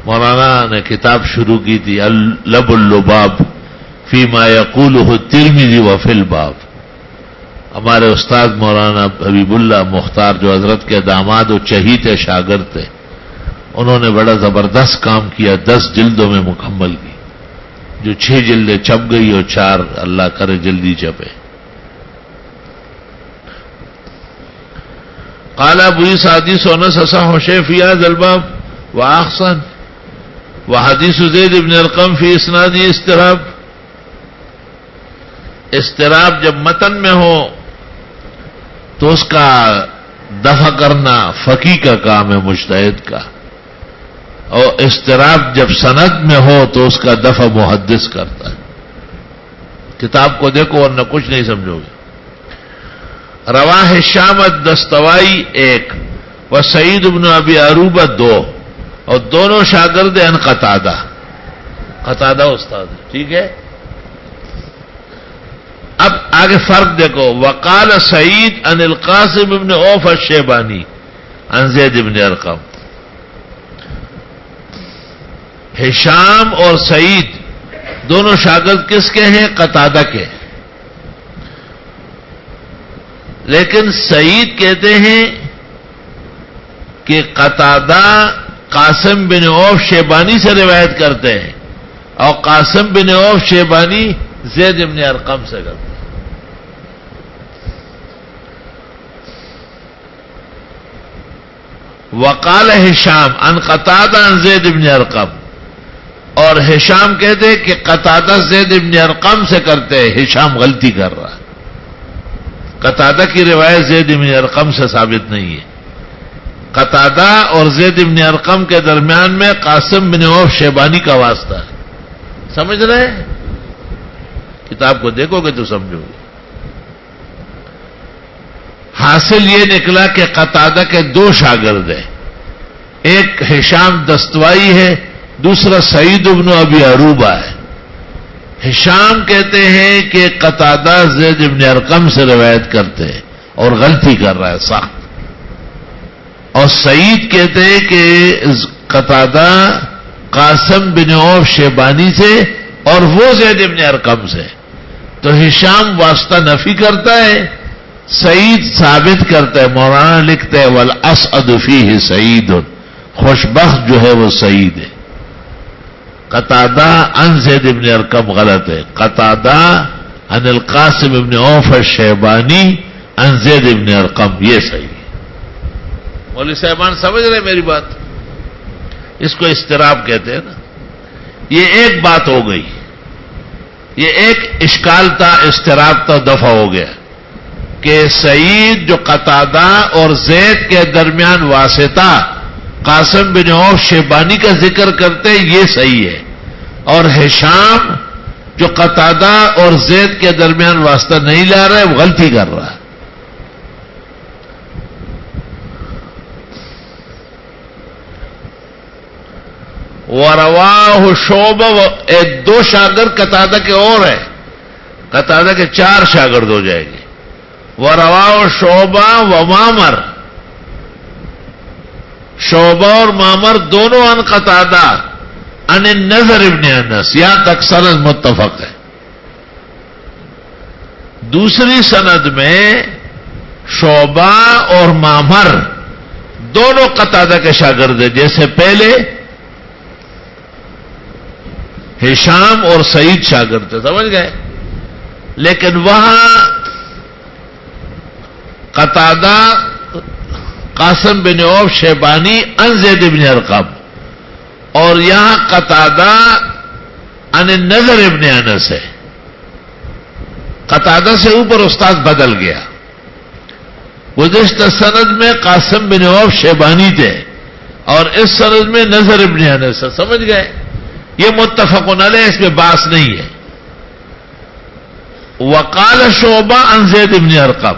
مولانا نے کتاب شروع کی تھی لب اللباب فی ما یقولہ الترمذی وفی الباب. ہمارے استاد مولانا حبیب اللہ مختار جو حضرت کے داماد و چہیتے شاگرد تھے، انہوں نے بڑا زبردست کام کیا، 10 جلدوں میں مکمل کی، جو 6 جلدیں چھپ گئی اور 4 اللہ کرے جلدی چھپے. قال ابو عیسیٰ حدیث انس صحیح شیء فی ھذا الباب واحسن. وحدیث زید بن ارقم فی اسناد اضطراب. اضطراب جب متن میں ہو تو اس کا دفع کرنا فقیہ کا کام ہے، مجتہد کا. اور اضطراب جب سند میں ہو تو اس کا دفع محدث کرتا ہے. کتاب کو دیکھو ورنہ کچھ نہیں سمجھو گے. رواہ ہشام الدستوائی 1 و سعید بن ابی عروبہ 2 اور دونوں شاگرد ان قتادہ. قتادہ استاد ہے، ٹھیک ہے. اب آگے فرق دیکھو. وقال سعید عن القاسم بن اوف الشیبانی عن زید بن ارقم. ہشام اور سعید دونوں شاگرد کس کے ہیں؟ قتادہ کے. لیکن سعید کہتے ہیں کہ قتادہ قاسم بن اوف شیبانی سے روایت کرتے ہیں اور قاسم بن اوف شیبانی زید بن ارقم سے کرتے ہیں. وقال ہشام عن قتادہ عن زید بن ارقم. اور ہشام کہتے کہ قتادہ زید ابن ارقم سے کرتے ہیں، ہشام غلطی کر رہا ہے. قتادہ کی روایت زید ابن ارقم سے ثابت نہیں ہے. قتادہ اور زید ابن ارقم کے درمیان میں قاسم بن عوف شیبانی کا واسطہ ہے. سمجھ رہے ہیں؟ کتاب کو دیکھو گے تو سمجھو گے. حاصل یہ نکلا کہ قتادہ کے دو شاگرد ہیں، ایک ہشام دستوائی ہے، دوسرا سعید ابن ابی عروبہ ہے. ہشام کہتے ہیں کہ قتادہ زید ابن ارقم سے روایت کرتے ہیں اور غلطی کر رہا ہے سخت، اور سعید کہتے ہیں کہ قتادہ قاسم بن عوف شیبانی سے اور وہ زید ابن ارقم سے. تو ہشام واسطہ نفی کرتا ہے، سعید ثابت کرتا ہے. مولانا لکھتے ہیں والاسعد فیہ سعید، خوشبخت جو ہے وہ سعید ہے. قتادہ عن زید ابن ارقم غلط ہے. قتادہ عن القاسم ابن عوف الشیبانی عن زید ابن ارقم یہ صحیح ہے. مولوی صاحبان سمجھ رہے میری بات؟ اس کو اضطراب کہتے ہیں نا. یہ ایک بات ہو گئی، یہ ایک اشکال تھا، اضطراب تھا، دفع ہو گیا کہ سعید جو قتادہ اور زید کے درمیان واسطہ قاسم بن عوف شیبانی کا ذکر کرتے یہ صحیح ہے، اور ہشام جو قتادہ اور زید کے درمیان واسطہ نہیں لا رہا ہے وہ غلطی کر رہا ہے. وَرَوَاهُ شُعْبَةٌ، ایک دو شاگرد قتادہ کے اور ہیں، قتادہ کے 4 شاگرد ہو جائے گے. وَرَوَاهُ شُعْبَةٌ وَمَعْمَرٌ، شعبہ اور معمر دونوں عن قتادہ عن النضر ابن انس، یہاں تک سند متفق ہے. دوسری سند میں شعبہ اور معمر دونوں قتادہ کے شاگرد ہیں، جیسے پہلے ہشام اور سعید شاگرد تھے، سمجھ گئے. لیکن وہاں قتادہ قاسم بن عوف شیبانی عن زید بن ارقم، اور یہاں قتادہ عن النضر ابن انس ہے. قتادہ سے اوپر استاد بدل گیا. گزشتہ سند میں قاسم بن عوف شیبانی تھے اور اس سند میں نضر ابن انس ہے. سمجھ گئے؟ یہ متفق علیہ، اس میں باس نہیں ہے. وقال شعبہ عن زید ابن ارقم،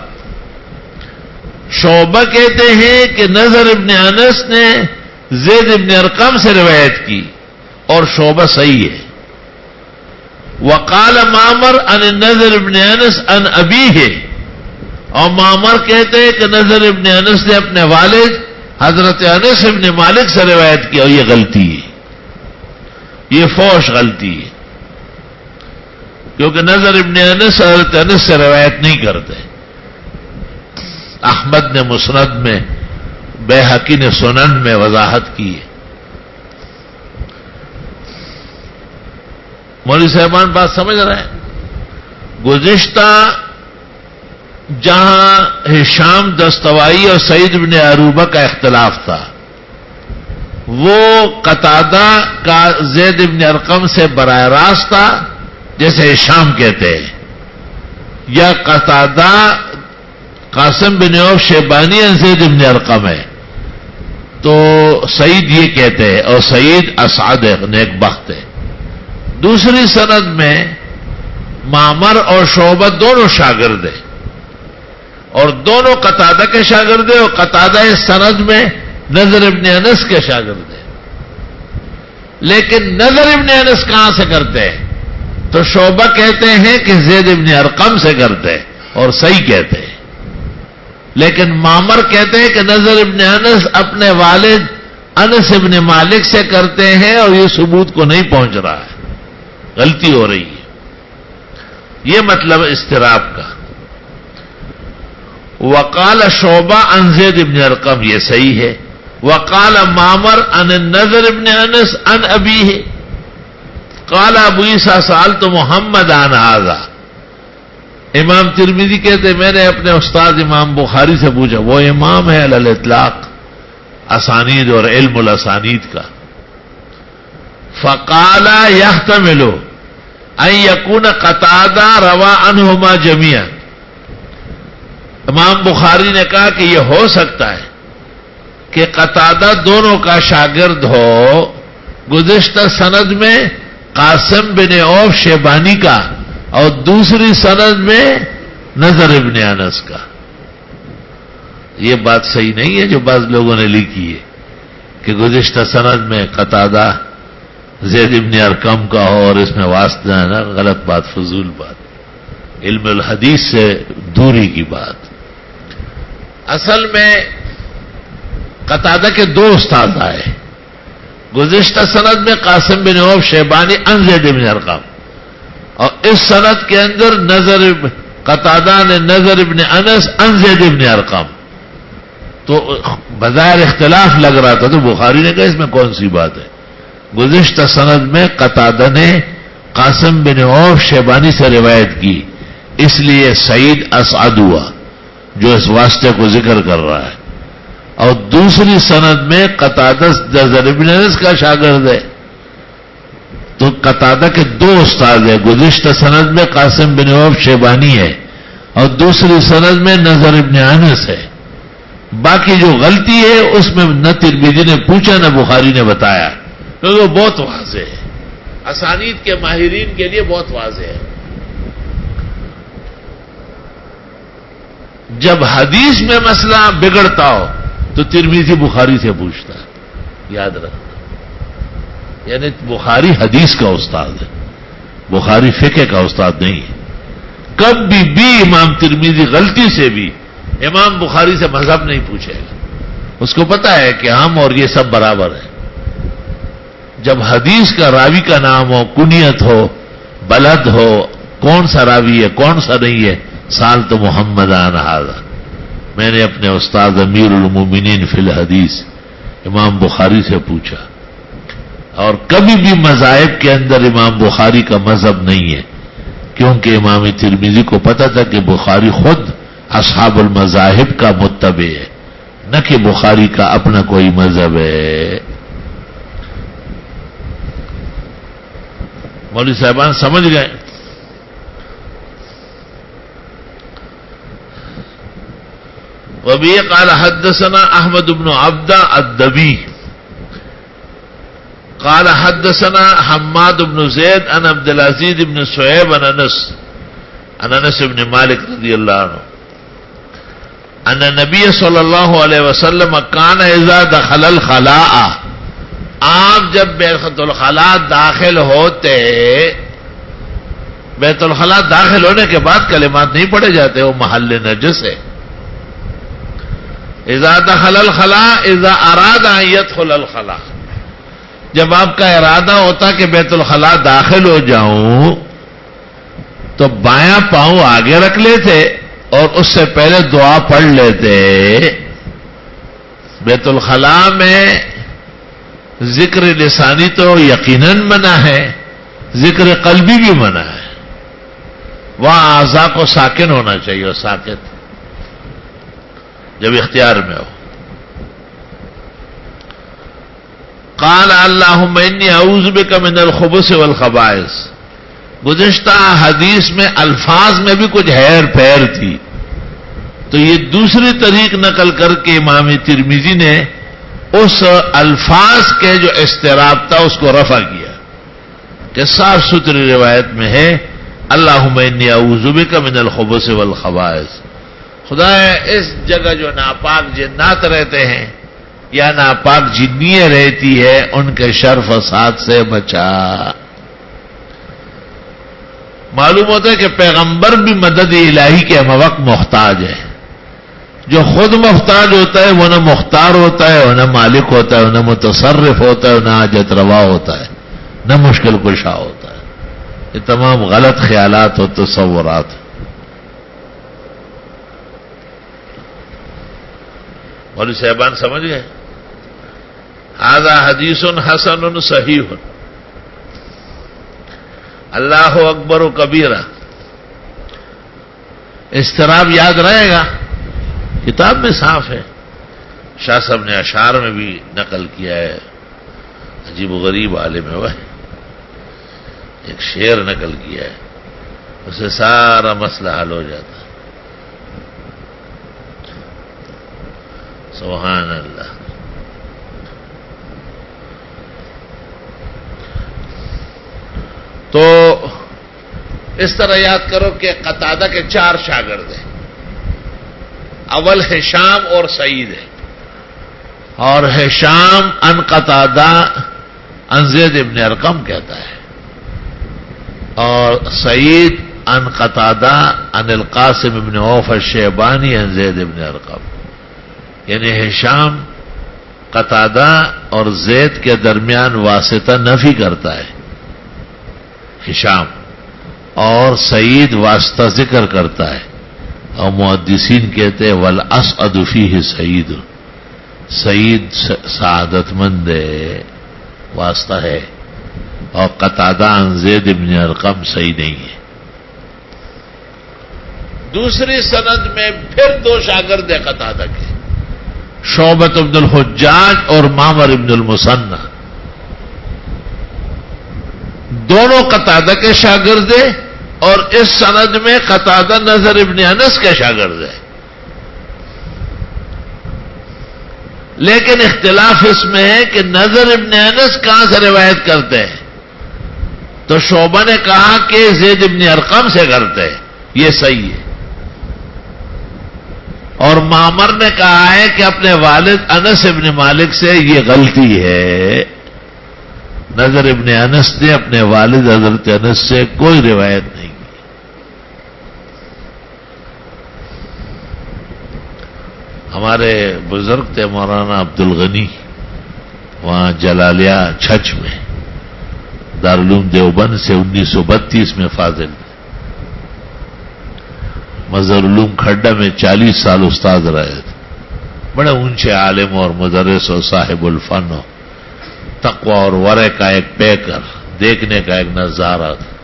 شعبہ کہتے ہیں کہ نضر ابن انس نے زید ابن ارقم سے روایت کی اور شعبہ صحیح ہے. وقال معمر عن نضر ابن انس عن ابیہ، اور معمر کہتے ہیں کہ نضر ابن انس نے اپنے والد حضرت انس ابن مالک سے روایت کی، اور یہ غلطی ہے، یہ فوش غلطی ہے، کیونکہ نضر ابن انس حضرت انس سے روایت نہیں کرتے. احمد نے مسند میں، بیہقی نے سنن میں وضاحت کی ہے. مولوی صاحبان بات سمجھ رہے ہیں؟ گزشتہ جہاں ہشام دستوائی اور سعید بن عروبہ کا اختلاف تھا، وہ قتادہ کا زید بن ارقم سے براہ راست تھا جیسے ہشام کہتے ہیں، یا قتادہ قاسم بن عوف شیبانی زید بن ارقم ہے، تو سعید یہ کہتے ہیں، اور سعید اسعد ہے، نیک بخت ہے. دوسری سند میں معمر اور شعبہ دونوں شاگرد ہیں، اور دونوں قتادہ کے شاگرد ہیں، اور قتادہ اس سند میں نضر ابن انس کے شاگرد ہیں. لیکن نضر ابن انس کہاں سے کرتے ہیں؟ تو شعبہ کہتے ہیں کہ زید ابن ارقم سے کرتے ہیں اور صحیح کہتے ہیں. لیکن معمر کہتے ہیں کہ نضر ابن انس اپنے والد انس ابن مالک سے کرتے ہیں، اور یہ ثبوت کو نہیں پہنچ رہا ہے، غلطی ہو رہی ہے. یہ مطلب اضطراب کا. وقال شعبہ عن زید ابن ارقم، یہ صحیح ہے. وقال معمر عن النضر ابن انس عن ابیہ. قال ابو عیسیٰ سألت محمد عن هذا، امام ترمذی کہتے میں نے اپنے استاد امام بخاری سے پوچھا، وہ امام ہے علی الاطلاق اسانید اور علم الاسانید کا، فقال يحتمل ان يكون قتادہ روا عنہما جميعا. امام بخاری نے کہا کہ یہ ہو سکتا ہے کہ قتادہ دونوں کا شاگرد ہو. گزشتہ سند میں قاسم بن عوف شیبانی کا اور دوسری سند میں نضر ابن انس کا. یہ بات صحیح نہیں ہے جو بعض لوگوں نے لکھی ہے کہ گزشتہ سند میں قتادہ زید ابن ارقم کا ہو اور اس میں واسطہ ہے نا. غلط بات، فضول بات، علم الحدیث سے دوری کی بات. اصل میں قتادہ کے دو استاد آئے. گزشتہ سند میں قاسم بن عوف شیبانی عن زید ابن ارقم، اور اس سند کے اندر قتادہ نے نضر ابن انس عن زید ابن ارقم. تو بظاہر اختلاف لگ رہا تھا، تو بخاری نے کہا اس میں کون سی بات ہے. گزشتہ سند میں قتادہ نے قاسم بن عوف شیبانی سے روایت کی، اس لیے سعید اسعد ہوا جو اس واسطے کو ذکر کر رہا ہے. اور دوسری سند میں قتادہ نضر ابن انس کا شاگرد ہے. تو قتادہ کے دو استاد ہیں. گزشتہ سند میں قاسم بن عوف شیبانی ہے اور دوسری سند میں نضر ابن انس ہے. باقی جو غلطی ہے اس میں نہ ترمذی نے پوچھا نہ بخاری نے بتایا، کیونکہ وہ بہت واضح ہے. اسانید کے ماہرین کے لیے بہت واضح ہے. جب حدیث میں مسئلہ بگڑتا ہو تو ترمذی بخاری سے پوچھتا ہے، یاد رکھنا. یعنی بخاری حدیث کا استاد ہے، بخاری فقہ کا استاد نہیں ہے. کبھی بھی امام ترمذی غلطی سے بھی امام بخاری سے مذہب نہیں پوچھے گا. اس کو پتا ہے کہ ہم اور یہ سب برابر ہیں. جب حدیث کا راوی کا نام ہو، کنیت ہو، بلد ہو، کون سا راوی ہے کون سا نہیں ہے، سال تو محمد هذا. میں نے اپنے استاد امیر المومنین فی الحدیث امام بخاری سے پوچھا. اور کبھی بھی مذاہب کے اندر امام بخاری کا مذہب نہیں ہے، کیونکہ امام ترمذی کو پتا تھا کہ بخاری خود اصحاب المذاہب کا متبع ہے، نہ کہ بخاری کا اپنا کوئی مذہب ہے. مولوی صاحبان سمجھ گئے؟ وبه قال حدثنا احمد بن عبدہ الدبی قال حدثنا حماد بن زید عن عبد العزیز بن صہیب عن انس بن مالک رضی اللہ عنہ ان نبی صلی اللہ علیہ وسلم کان اذا دخل الخلاء، آپ جب بیت الخلاء داخل ہوتے، بیت الخلاء داخل ہونے کے بعد کلمات نہیں پڑھے جاتے، وہ محل نجس ہے. اذا دخل الخلاء اذا اراد ان يدخل الخلاء، جب آپ کا ارادہ ہوتا کہ بیت الخلاء داخل ہو جاؤں تو بایاں پاؤں آگے رکھ لیتے اور اس سے پہلے دعا پڑھ لیتے. بیت الخلاء میں ذکر لسانی تو یقیناً منع ہے، ذکر قلبی بھی منع ہے. وہاں اعضاء کو ساکن ہونا چاہیے، اور ساکت جب اختیار میں ہو. قال اللہم انی اعوذ بک من الخبث والخبائث. گزشتہ حدیث میں الفاظ میں بھی کچھ ہیر پھیر تھی، تو یہ دوسری طریق نقل کر کے امام ترمذی نے اس الفاظ کے جو اضطراب تھا اس کو رفع کیا کہ صاف ستھری روایت میں ہے اللہم انی اعوذ بک من الخبث والخبائث. خدا اس جگہ جو ناپاک جنات رہتے ہیں یا ناپاک جنیاں رہتی ہے ان کے شر فساد سے بچا. معلوم ہوتا ہے کہ پیغمبر بھی مدد الہی کے ہم وقت محتاج ہے. جو خود محتاج ہوتا ہے وہ نہ مختار ہوتا ہے، وہ نہ مالک ہوتا ہے، وہ نہ متصرف ہوتا ہے، وہ نہ حاجت روا ہوتا ہے، نہ مشکل کشا ہوتا ہے. یہ تمام غلط خیالات اور تصورات. مولوی صاحبان سمجھ گئے؟ ھذا حدیث حسن صحیح. اللہ اکبر و کبیرہ. اضطراب یاد رہے گا، کتاب میں صاف ہے. شاہ صاحب نے اشعار میں بھی نقل کیا ہے. عجیب و غریب عالم ہے وہ، ایک شعر نقل کیا ہے، اسے سارا مسئلہ حل ہو جاتا ہے۔ سبحان اللہ۔ تو اس طرح یاد کرو کہ قتادہ کے 4 شاگرد ہیں، اول ہشام اور سعید ہے، اور ہشام ان قتادہ ان زید ابن ارقم کہتا ہے، اور سعید ان قتادہ ان القاسم ابن عوف الشیبانی ان زید ابن ارقم، یعنی ہشام قتادہ اور زید کے درمیان واسطہ نفی کرتا ہے ہشام، اور سعید واسطہ ذکر کرتا ہے، اور محدثین کہتے ہیں والاسعد فیہ سعید، سعید سعادت مند واسطہ ہے، اور قتادہ عن زید ابن ارقم صحیح نہیں ہے۔ دوسری سند میں پھر 2 شاگرد ہیں قتادہ کے، شعبۃ بن الحجاج اور معمر ابن المثنى، دونوں قتادہ کے شاگرد ہیں، اور اس سند میں قتادہ نضر ابن انس کے شاگرد ہیں، لیکن اختلاف اس میں ہے کہ نضر ابن انس کہاں سے روایت کرتے ہیں، تو شعبہ نے کہا کہ زید ابن ارقم سے کرتے ہیں، یہ صحیح ہے، اور معمر نے کہا ہے کہ اپنے والد انس ابن مالک سے، یہ غلطی ہے، نضر ابن انس نے اپنے والد حضرت انس سے کوئی روایت نہیں کی۔ ہمارے بزرگ تھے مولانا عبد الغنی، وہاں جلالیہ چھچ میں، دارالعلوم دیوبند سے 1932 میں فاضل، مظہر علوم کھڈا میں 40 سال استاد رہے تھے، بڑے اونچے عالم اور مدرس اور صاحب الفن، تقوی اور ورع کا ایک پیکر، دیکھنے کا ایک نظارہ تھا۔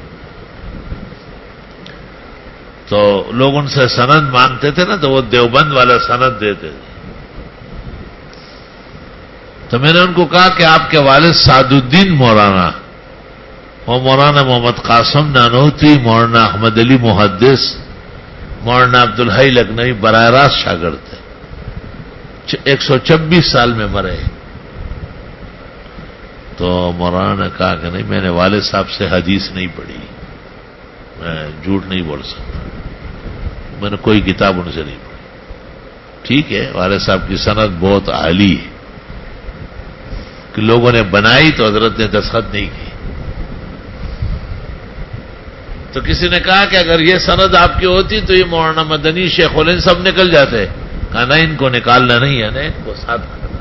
تو لوگ ان سے سند مانگتے تھے نا، تو وہ دیوبند والا سند دیتے تھے۔ تو میں نے ان کو کہا کہ آپ کے والد سعد الدین مولانا، وہ مولانا محمد قاسم نانوتوی، مولانا احمد علی محدث، مولانا عبدالحی لکھنوی براہ راست شاگرد تھے، 126 سال میں مرے۔ تو مولانا نے کہا کہ نہیں، میں نے والد صاحب سے حدیث نہیں پڑھی، میں جھوٹ نہیں بول سکتا، میں نے کوئی کتاب ان سے نہیں پڑھی۔ ٹھیک ہے، والد صاحب کی سند بہت عالی ہے کہ لوگوں نے بنائی تو حضرت نے دستخط نہیں کی۔ تو کسی نے کہا کہ اگر یہ سند آپ کی ہوتی تو یہ مولانا مدنی، شیخ الہند سب نکل جاتے۔ کہا نہیں، ان کو نکالنا نہیں ہے، نہیں، ان کو ساتھ رکھنا،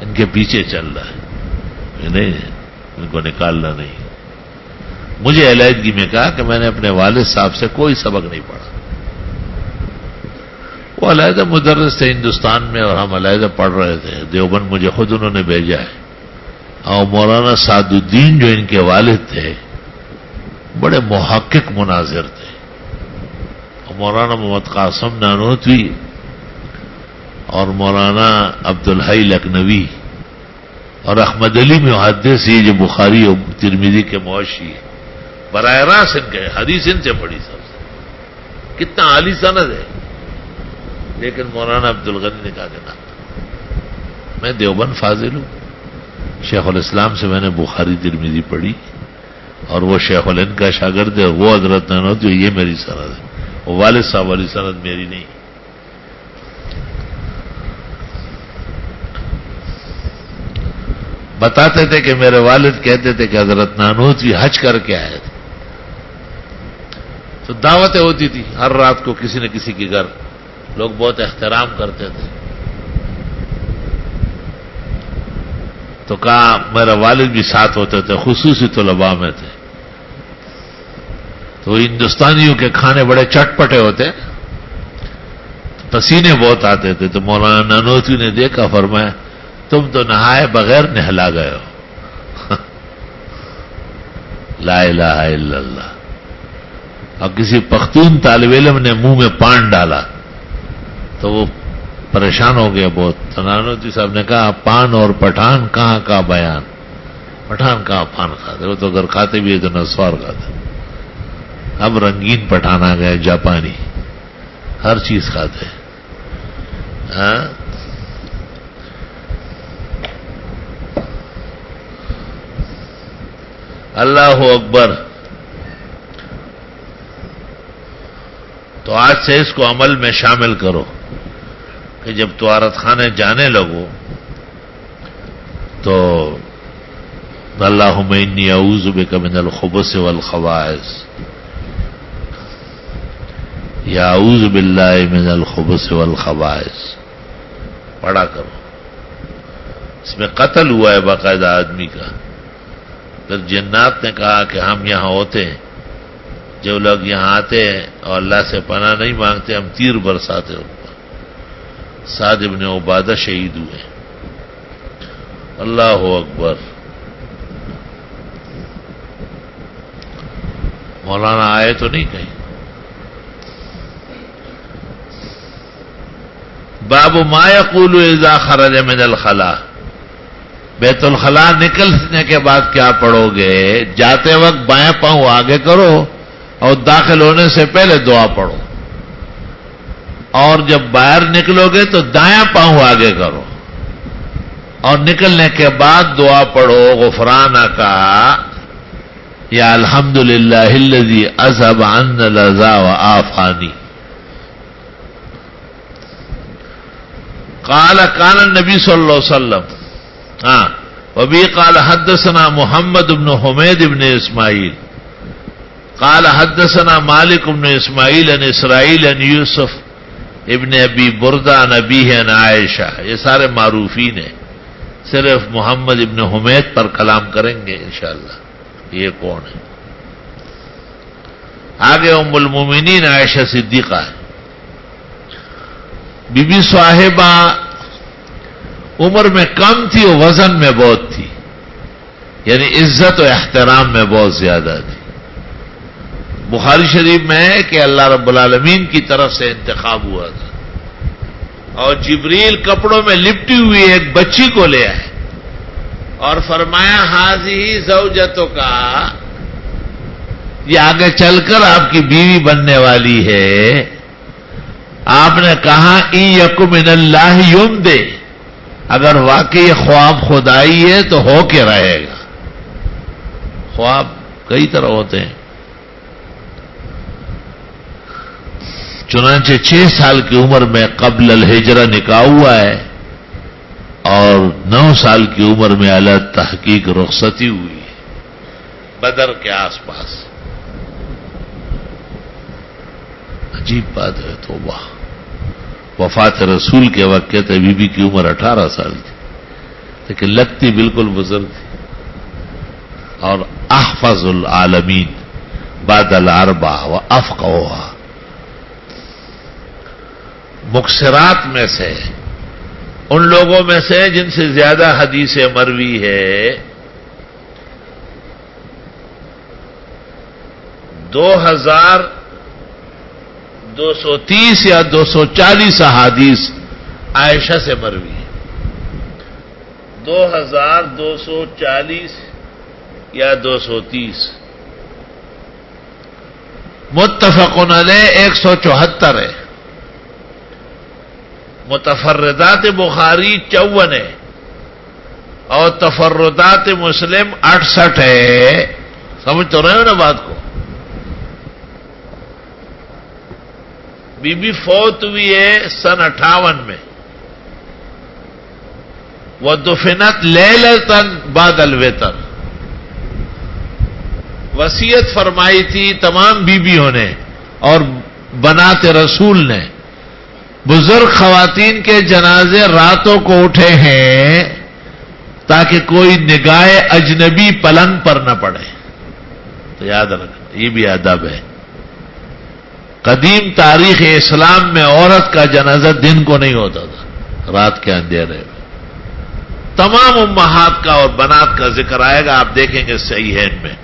ان کے پیچھے چل رہا ہے، نہیں، ان کو نکالنا نہیں۔ مجھے علیحدگی میں کہا کہ میں نے اپنے والد صاحب سے کوئی سبق نہیں پڑھا، وہ علیحدہ مدرس تھے ہندوستان میں، اور ہم علیحدہ پڑھ رہے تھے دیوبند، مجھے خود انہوں نے بھیجا ہے۔ اور مولانا سعد الدین جو ان کے والد تھے، بڑے محقق مناظر تھے، اور مولانا محمد قاسم نانوتوی اور مولانا عبدالحی لکھنوی اور احمد علی محدث، یہ جو بخاری اور ترمذی کے موشی ہیں، براہ راست ان کے حدیث ان سے پڑھی سب سے، کتنا عالی سند ہے۔ لیکن مولانا عبد الغنی نے کہا کہ نہ، میں دیوبند فاضل ہوں، شیخ الاسلام سے میں نے بخاری ترمذی پڑھی، اور وہ شیخ الہند کا شاگرد ہے، وہ حضرت نانوتوی، یہ میری سند ہے، وہ والد صاحب والی سند میری نہیں۔ بتاتے تھے کہ میرے والد کہتے تھے کہ حضرت نانوتوی حج کر کے آئے تھے، تو دعوتیں ہوتی تھی ہر رات کو کسی نہ کسی کے گھر، لوگ بہت احترام کرتے تھے۔ تو کہا میرا والد بھی ساتھ ہوتے تھے، خصوصی طلباء میں تھے، تو ہندوستانیوں کے کھانے بڑے چٹپٹے ہوتے، پسینے بہت آتے تھے، تو مولانا نانوتوی نے دیکھا، فرمایا تم تو نہائے بغیر نہلا گئے ہو، لا الہ الا اللہ۔ اور کسی پختون طالب علم نے منہ میں پان ڈالا تو وہ پریشان ہو گیا بہت۔ تو نانوتوی صاحب نے کہا پان اور پٹھان کہاں کا بیان، پٹھان کہاں پان کھاتے؟ وہ تو اگر کھاتے بھی ہے تو نسوار کھاتے. اب رنگین پٹھان آ گئے، جاپانی، ہر چیز کھاتے ہیں. ہاں اللہ اکبر. تو آج سے اس کو عمل میں شامل کرو کہ جب طہارت خانے جانے لگو تو اللہم انی اعوذ بک من الخبث والخبائث، یا اعوذ باللہ من الخبث والخبائث پڑھا کرو. اس میں قتل ہوا ہے باقاعدہ آدمی کا. پھر جنات نے کہا کہ ہم یہاں ہوتے ہیں، جو لوگ یہاں آتے ہیں اور اللہ سے پناہ نہیں مانگتے، ہم تیر برساتے ان پر. سعد ابن عبادہ شہید ہوئے. اللہ اکبر. مولانا آئے تو نہیں کہیں. باب ما یقول اذا خرج من الخلاء. بیت الخلاء نکلنے کے بعد کیا پڑھو گے؟ جاتے وقت بائیں پاؤں آگے کرو اور داخل ہونے سے پہلے دعا پڑھو، اور جب باہر نکلو گے تو دایاں پاؤں آگے کرو، اور نکلنے کے بعد دعا پڑھو غفرانک یا الحمدللہ الذی اذهب عنا الاذى وعافانی. قال كان النبي صلى الله عليه وسلم وبه قال حدثنا محمد بن حميد بن اسماعيل قال حدثنا مالك بن اسماعيل عن اسرائيل عن يوسف ابن ابي بردة عن ابيه عن عائشہ. یہ سارے معروفین ہیں، صرف محمد ابن حمید پر کلام کریں گے انشاءاللہ. یہ کون ہے؟ آگے ام المومنین عائشہ صدیقہ ہے. بی بی صاحبہ عمر میں کم تھی اور وزن میں بہت تھی، یعنی عزت و احترام میں بہت زیادہ تھی. بخاری شریف میں ہے کہ اللہ رب العالمین کی طرف سے انتخاب ہوا تھا اور جبریل کپڑوں میں لپٹی ہوئی ایک بچی کو لے آئے اور فرمایا ہاذی زوجتک، یہ آگے چل کر آپ کی بیوی بننے والی ہے. آپ نے کہا ان یک من اللہ یم دے، اگر واقعی خواب خدائی ہے تو ہو کے رہے گا. خواب کئی طرح ہوتے ہیں. چنانچہ 6 سال کی عمر میں قبل الہجرہ نکاح ہوا ہے اور 9 سال کی عمر میں اعلی تحقیق رخصتی ہوئی ہے بدر کے آس پاس. عجیب بات ہے. توبہ. وفات رسول کے وقت کہتے بی بی کی عمر 18 سال تھی لیکن لگتی بالکل بزرگ تھی. اور احفظ العالمین بعد الاربع وافقهها، مکثرات میں سے ان لوگوں میں سے جن سے زیادہ حدیث مروی ہے. 2230 یا 240 احادیث عائشہ سے مروی ہے. 2240 یا 230. متفقن علیہ 174 ہے. متفردات بخاری 54 ہے اور تفردات مسلم 68 ہے. سمجھ تو رہے ہو نا بات کو؟ بی بی فوت ہوئی ہے سن 58 میں. ودفنت لیلۃ بعد الوتر. وصیت فرمائی تھی تمام بیویوں نے اور بنات رسول نے، بزرگ خواتین کے جنازے راتوں کو اٹھے ہیں تاکہ کوئی نگاہ اجنبی پلنگ پر نہ پڑے. تو یاد رکھنا یہ بھی ادب ہے. قدیم تاریخ اسلام میں عورت کا جنازہ دن کو نہیں ہوتا تھا، رات کے اندھیرے میں. تمام امہات کا اور بنات کا ذکر آئے گا، آپ دیکھیں گے صحیحین میں،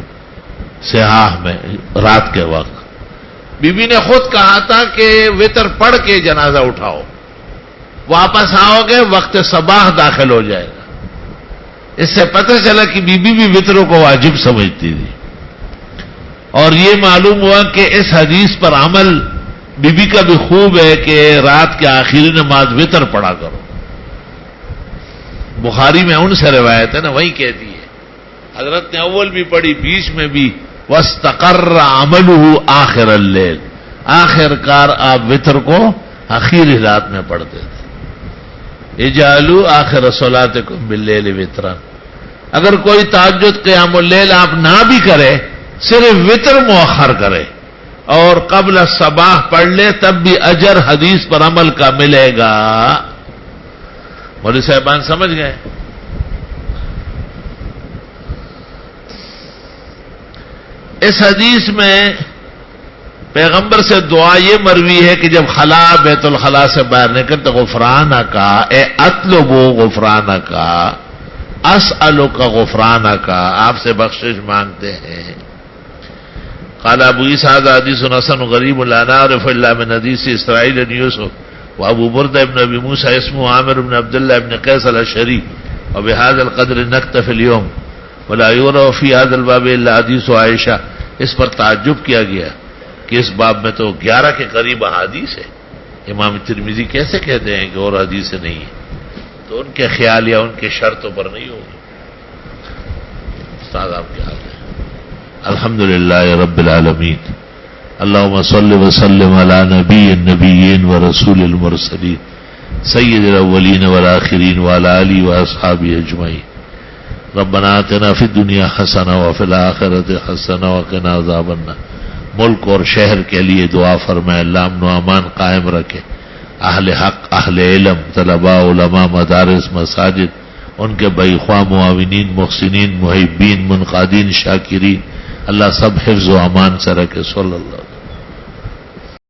صحاح میں. رات کے وقت بی بی نے خود کہا تھا کہ وتر پڑھ کے جنازہ اٹھاؤ، واپس آؤ گے وقت صباح داخل ہو جائے گا. اس سے پتہ چلا کہ بی بی بھی وطروں کو واجب سمجھتی تھی. اور یہ معلوم ہوا کہ اس حدیث پر عمل بی بی کا بھی خوب ہے کہ رات کے آخری نماز وطر پڑھا کرو. بخاری میں ان سے روایت ہے نا، وہی کہتی ہے حضرت نے اول بھی پڑھی، بیچ میں بھی، واستقر عملہ آخر اللیل، آخر کار آپ وطر کو آخری رات میں پڑھتے تھے. اجعلوا آخر صلاتکم باللیل وطرا. اگر کوئی تہجد قیام اللیل آپ نہ بھی کرے، صرف وطر مؤخر کرے اور قبل صباح پڑھ لے، تب بھی اجر حدیث پر عمل کا ملے گا. مولوی صاحبان سمجھ گئے؟ اس حدیث میں پیغمبر سے دعا یہ مروی ہے کہ جب خلا بیت الخلا سے باہر نکل تو غفرانہ کا، اے اطلبو غفرانہ کا، اسألو کا غفرانہ کا، آپ سے بخشش مانگتے ہیں. قال ابو عیسیٰ حدیث حسن غریب لا نعرف الا من حدیث اسرائیل بن یوسف وابو بردہ ابن ابی موسیٰ اسمه عامر بن عبداللہ ابن قیس الاشعری وبهذا القدر نکتفی اليوم ولا یورا فی هذا الباب الا حدیث عائشہ. اس پر تعجب کیا گیا کہ اس باب میں تو 11 کے قریب احادیث ہے. امام ترمذی کیسے کہتے ہیں کہ اور حدیث نہیں ہے؟ تو ان کے خیال یا ان کے شرطوں پر نہیں ہوگی. استاد آپ کیا حال ہے؟ الحمدللہ رب العالمین. اللہم صل وسلم علی نبی النبیین ورسول المرسلین سید الاولین والآخرین وعلی آلہ واصحابہ اجمعین. ربنا آتنا فی الدنیا حسنہ وفی الآخرۃ حسنہ وقنا عذاب النار. ملک اور شہر کے لیے دعا فرمائے، اللہ امن و امان قائم رکھے. اہل حق، اہل علم، طلباء، علماء، مدارس، مساجد، ان کے بخواہ معاونین، محسنین، محبین، منقادین، شاکرین، اللہ سب حفظ و امان سے رکھے. صلی اللہ